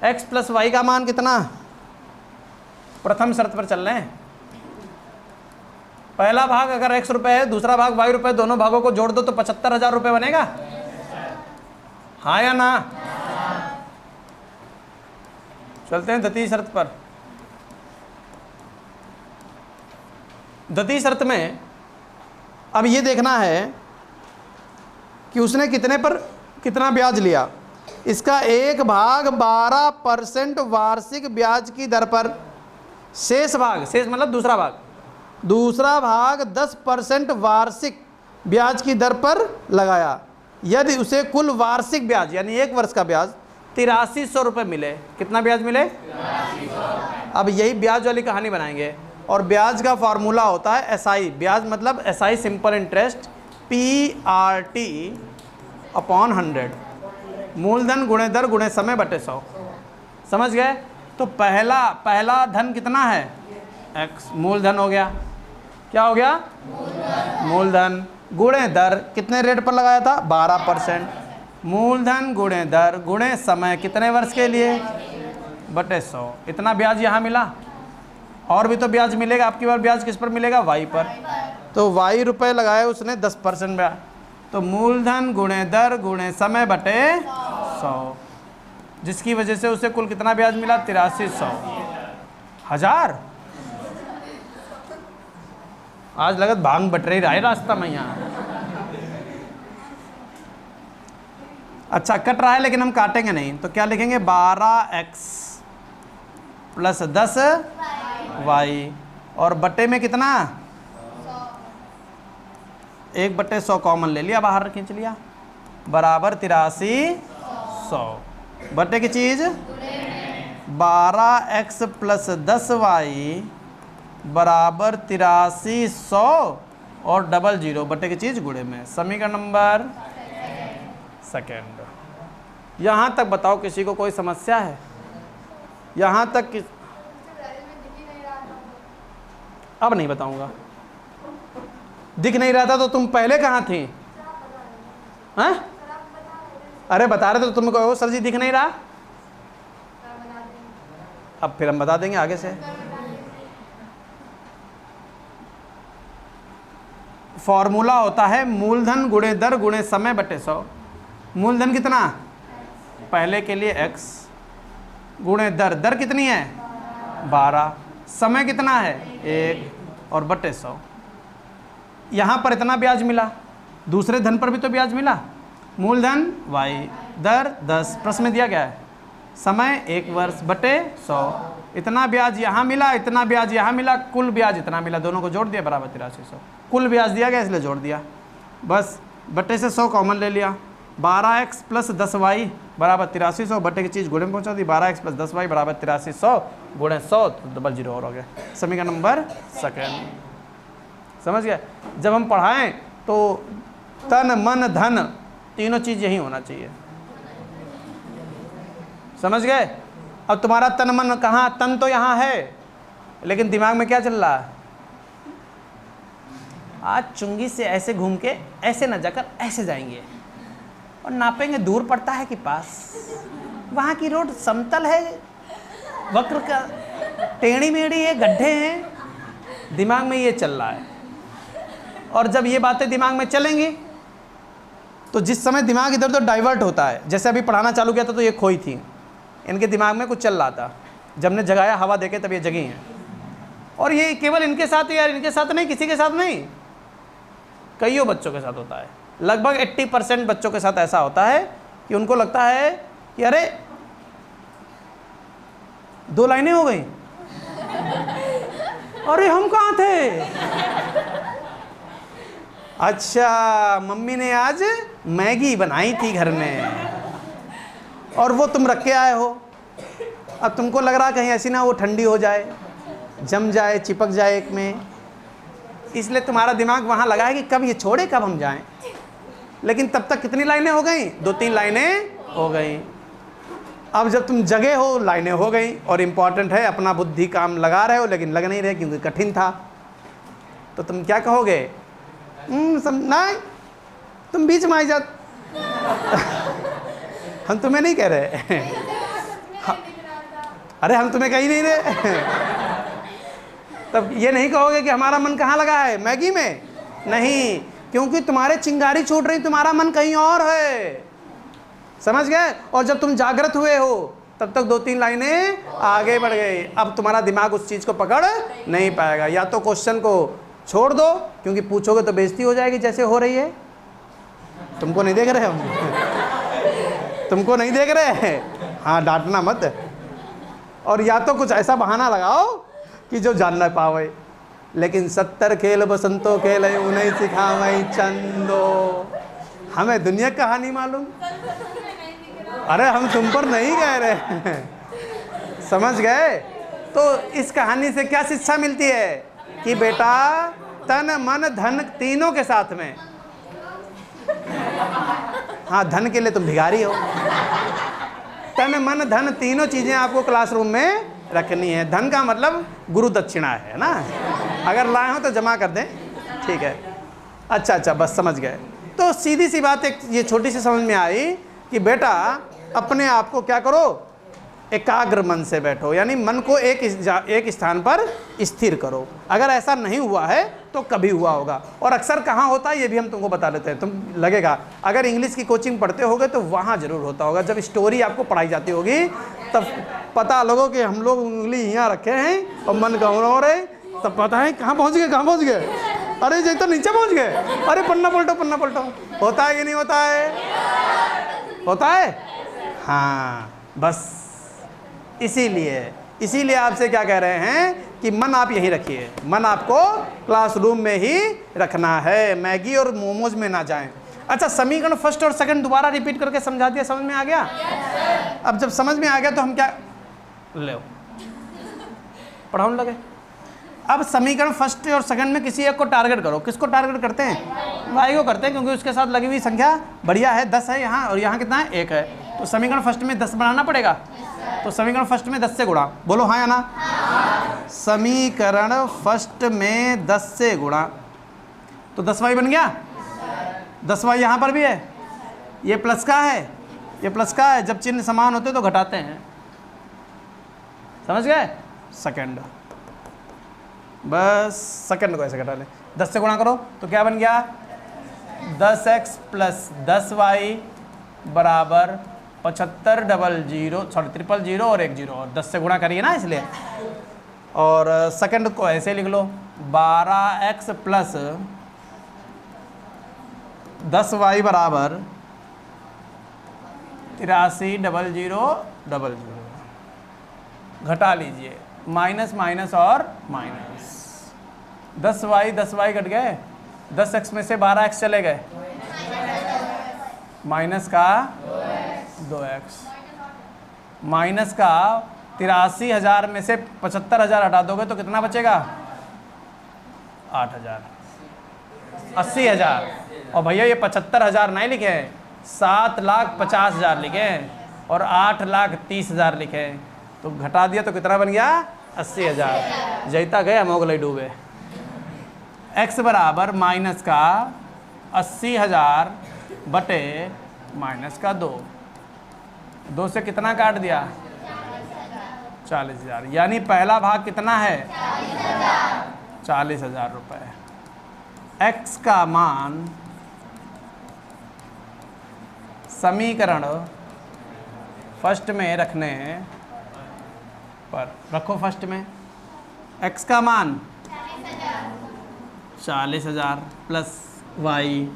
x प्लस वाई का मान कितना? प्रथम शर्त पर चल रहे हैं। पहला भाग अगर x रुपए है, दूसरा भाग y रुपए, दोनों भागों को जोड़ दो तो 75,000 रुपये बनेगा। हाँ या ना? चलते हैं द्वितीय शर्त पर। द्वितीय शर्त में अब ये देखना है कि उसने कितने पर कितना ब्याज लिया। इसका एक भाग 12% वार्षिक ब्याज की दर पर, शेष भाग, शेष मतलब दूसरा भाग, दूसरा भाग 10% वार्षिक ब्याज की दर पर लगाया। यदि उसे कुल वार्षिक ब्याज यानी 1 वर्ष का ब्याज 8300 रुपये मिले। कितना ब्याज मिले? अब यही ब्याज वाली कहानी बनाएंगे। और ब्याज का फार्मूला होता है SI, ब्याज मतलब SI simple interest, PRT upon 100, मूलधन गुणे दर गुणे समय बटे 100। समझ गए? तो पहला धन कितना है? x, मूलधन हो गया। क्या हो गया? मूलधन गुणे दर, कितने रेट पर लगाया था? 12%। मूलधन गुणे दर गुणे समय, कितने वर्ष के लिए? बटे 100। इतना ब्याज यहाँ मिला। और भी तो ब्याज मिलेगा, आपकी बार ब्याज किस पर मिलेगा? y पर। तो y रुपए लगाए उसने 10% ब्याज, तो मूलधन गुणे दर गुणे समय बटे 100, जिसकी वजह से उसे कुल कितना ब्याज मिला? 8300। 1000। आज लगत भांग बट रही रहा है रास्ता में यहाँ। अच्छा कट रहा है लेकिन हम काटेंगे नहीं, तो क्या लिखेंगे? 12x प्लस 10y और बटे में कितना? 1/100 कॉमन ले लिया, बाहर खींच लिया, बराबर 8300 बटे की चीज 12x प्लस 10y बराबर 8300 और 00 बटे की चीज गुणे में। समीकरण नंबर सेकेंड। यहाँ तक बताओ किसी को कोई समस्या है? यहाँ तक कि अब नहीं बताऊंगा। दिख नहीं रहा था तो तुम पहले कहाँ थी? हैं? अरे बता रहे थे तो तुम कहो सर जी दिख नहीं रहा। अब फिर हम बता देंगे आगे से। फॉर्मूला होता है मूलधन गुणे दर गुणे समय बटे 100। मूलधन कितना? पहले के लिए x गुणे दर, दर कितनी है? 12, समय कितना है? 1 और बटे 100। यहाँ पर इतना ब्याज मिला, दूसरे धन पर भी तो ब्याज मिला। मूलधन y, दर 10, प्रश्न में दिया गया है, समय 1 वर्ष बटे 100। इतना ब्याज यहाँ मिला, इतना ब्याज यहाँ मिला, कुल ब्याज इतना मिला, दोनों को जोड़ दिया बराबर 8300। कुल ब्याज दिया गया इसलिए जोड़ दिया, बस बटे से 100 कॉमन ले लिया। 12x प्लस 10y बराबर 8300 बटे की चीज़ गुणे में पहुँचा दी। 12x प्लस 10y बराबर 8300 गुणे 100 तो 00 और हो गया। समीकरण नंबर सेकेंड। समझ गए? जब हम पढ़ाएं तो तन मन धन तीनों चीज़ यही होना चाहिए। समझ गए? अब तुम्हारा तन मन कहाँ? तन तो यहाँ है लेकिन दिमाग में क्या चल रहा है? आज चुंगी से ऐसे घूम के ऐसे न जाकर ऐसे जाएंगे और नापेंगे दूर पड़ता है कि पास। वहाँ की रोड समतल है, वक्र का टेढ़ी मेढ़ी है, गड्ढे हैं। दिमाग में ये चल रहा है। और जब ये बातें दिमाग में चलेंगी तो जिस समय दिमाग इधर उधर डाइवर्ट होता है, जैसे अभी पढ़ाना चालू किया था तो ये खोई थी, इनके दिमाग में कुछ चल रहा था, जब ने जगाया हवा देके तब ये जगी हैं। और ये केवल इनके साथ यार, इनके साथ नहीं, किसी के साथ नहीं, कईयों बच्चों के साथ होता है। लगभग 80% बच्चों के साथ ऐसा होता है कि उनको लगता है कि अरे 2 लाइनें हो गई, अरे हम कहाँ थे? अच्छा मम्मी ने आज मैगी बनाई थी घर में और वो तुम रख के आए हो। अब तुमको लग रहा कहीं ऐसी ना वो ठंडी हो जाए, जम जाए, चिपक जाए एक में, इसलिए तुम्हारा दिमाग वहाँ लगा है कि कब ये छोड़े, कब हम जाएं। लेकिन तब तक कितनी लाइनें हो गई? 2-3 लाइनें हो गई। अब जब तुम जगे हो लाइनें हो गई और इम्पॉर्टेंट है, अपना बुद्धि काम लगा रहे हो लेकिन लग नहीं रहे क्योंकि कठिन था। तो तुम क्या कहोगे? नहीं, तुम बीच में आ जा। हम तुम्हें नहीं कह रहे। अरे हम तुम्हें कहीं नहीं रहे। तब ये नहीं कहोगे कि हमारा मन कहाँ लगा है? मैगी में? नहीं, क्योंकि तुम्हारे चिंगारी छूट रही, तुम्हारा मन कहीं और है। समझ गए? और जब तुम जागृत हुए हो तब तक 2-3 लाइनें आगे बढ़ गई। अब तुम्हारा दिमाग उस चीज़ को पकड़ नहीं पाएगा। या तो क्वेश्चन को छोड़ दो क्योंकि पूछोगे तो बेइज्जती हो जाएगी जैसे हो रही है। तुमको नहीं देख रहे हम? तुमको नहीं देख रहे? हाँ, डांटना मत। और या तो कुछ ऐसा बहाना लगाओ कि जो जान ना पावे। लेकिन 70 खेल बसंतो खेल उन्हें सिखावे चंदो। हमें दुनिया की कहानी मालूम। अरे हम तुम पर नहीं कह रहे। समझ गए? तो इस कहानी से क्या शिक्षा मिलती है कि बेटा तन मन धन तीनों के साथ में, हाँ धन के लिए तुम भिखारी हो, तन मन धन तीनों चीजें आपको क्लासरूम में रखनी है। धन का मतलब गुरु दक्षिणा है ना, अगर लाए हो तो जमा कर दें, ठीक है। अच्छा बस समझ गए। तो सीधी सी बात एक ये छोटी सी समझ में आई कि बेटा अपने आप को क्या करो, एकाग्र मन से बैठो, यानी मन को एक स्थान पर स्थिर करो। अगर ऐसा नहीं हुआ है तो कभी हुआ होगा, और अक्सर कहाँ होता है ये भी हम तुमको बता देते हैं। तुम लगेगा अगर इंग्लिश की कोचिंग पढ़ते होगे तो वहाँ जरूर होता होगा, जब स्टोरी आपको पढ़ाई जाती होगी तब पता लगो कि हम लोग उंगली यहाँ रखे हैं और मन कहाँ हो रहे, तब पता है कहाँ पहुँच गए, अरे जैसे तो नीचे पहुँच गए, अरे पन्ना पलटो। होता है कि नहीं होता है? होता है, हाँ। बस इसीलिए आपसे क्या कह रहे हैं कि मन आप यहीं रखिए, मन आपको क्लासरूम में ही रखना है, मैगी और मोमोज में ना जाएं। अच्छा, समीकरण फर्स्ट और सेकंड दोबारा रिपीट करके समझा दिया, समझ में आ गया? अब जब समझ में आ गया तो हम क्या ले पढ़ाने लगे। अब समीकरण फर्स्ट और सेकंड में किसी एक को टारगेट करो। किसको टारगेट करते हैं? वाई को करते हैं, क्योंकि उसके साथ लगी हुई संख्या बढ़िया है, 10 है यहाँ, और यहाँ कितना है? 1 है। तो समीकरण फर्स्ट में 10 बनाना पड़ेगा। तो समीकरण फर्स्ट में 10 से गुणा, बोलो हाँ या ना? हाँ। समीकरण फर्स्ट में 10 से गुणा, तो 10y बन गया। 10y यहाँ पर भी है, ये प्लस का है, ये प्लस का है। जब चिन्ह समान होते तो घटाते हैं, समझ गए? सेकंड, बस सेकंड को ऐसे घटा ले। 10 से गुणा करो तो क्या बन गया? 10x प्लस 10y बराबर 75 000 000 और 1 0, और 10 से गुणा करिए ना इसलिए। और सेकंड को ऐसे लिख लो, 12x प्लस 10y बराबर 83 000 000। घटा लीजिए, माइनस माइनस और माइनस, 10y कट गए, 10x में से 12x चले गए, माइनस का 2x, माइनस का 83,000 में से 75,000 हटा दोगे तो कितना बचेगा? 8,000, 80,000। और भैया ये 75,000 नहीं लिखे हैं, 7,50,000 लिखे हैं और 8,30,000 लिखे हैं, तो घटा दिया तो कितना बन गया? 80,000। जैता गए मोगलई डूबे। x बराबर माइनस का 80,000 बटे माइनस का 2 से कितना काट दिया? 40,000। यानी पहला भाग कितना है? 40,000 रुपये। x का मान समीकरण फर्स्ट में रखने पर रखो, फर्स्ट में x का मान 40,000 प्लस y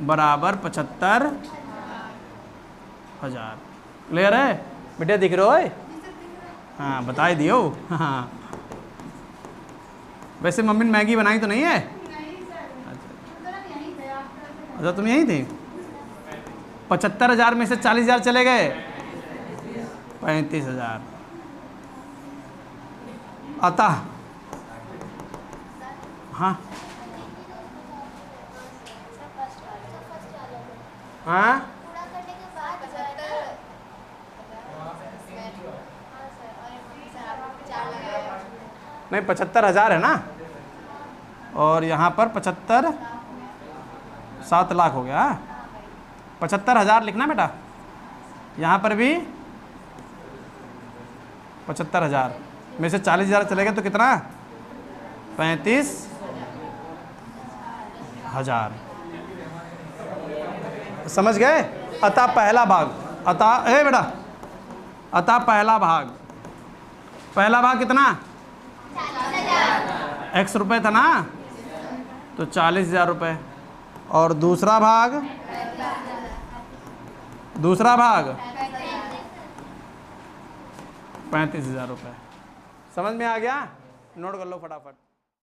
बराबर 75,000। क्लियर है बेटे? दिख रहे हो? हाँ बता दियो। हाँ, वैसे मम्मी ने मैगी बनाई तो नहीं है? अच्छा तुम यहीं थे। 75,000 में से 40,000 चले गए, 35,000। अतः हाँ हाँ नहीं, 75,000 है ना, और यहाँ पर 75 7 लाख हो गया। 75,000 लिखना बेटा, यहाँ पर भी 75,000 में से 40,000 चले गए तो कितना? 35,000। समझ गए? अतः पहला भाग, अतः बेटा, अतः पहला भाग कितना? 40,000। x रुपये था ना, तो 40,000 रुपये। और दूसरा भाग 35,000 रुपये। समझ में आ गया? नोट कर लो फटाफट।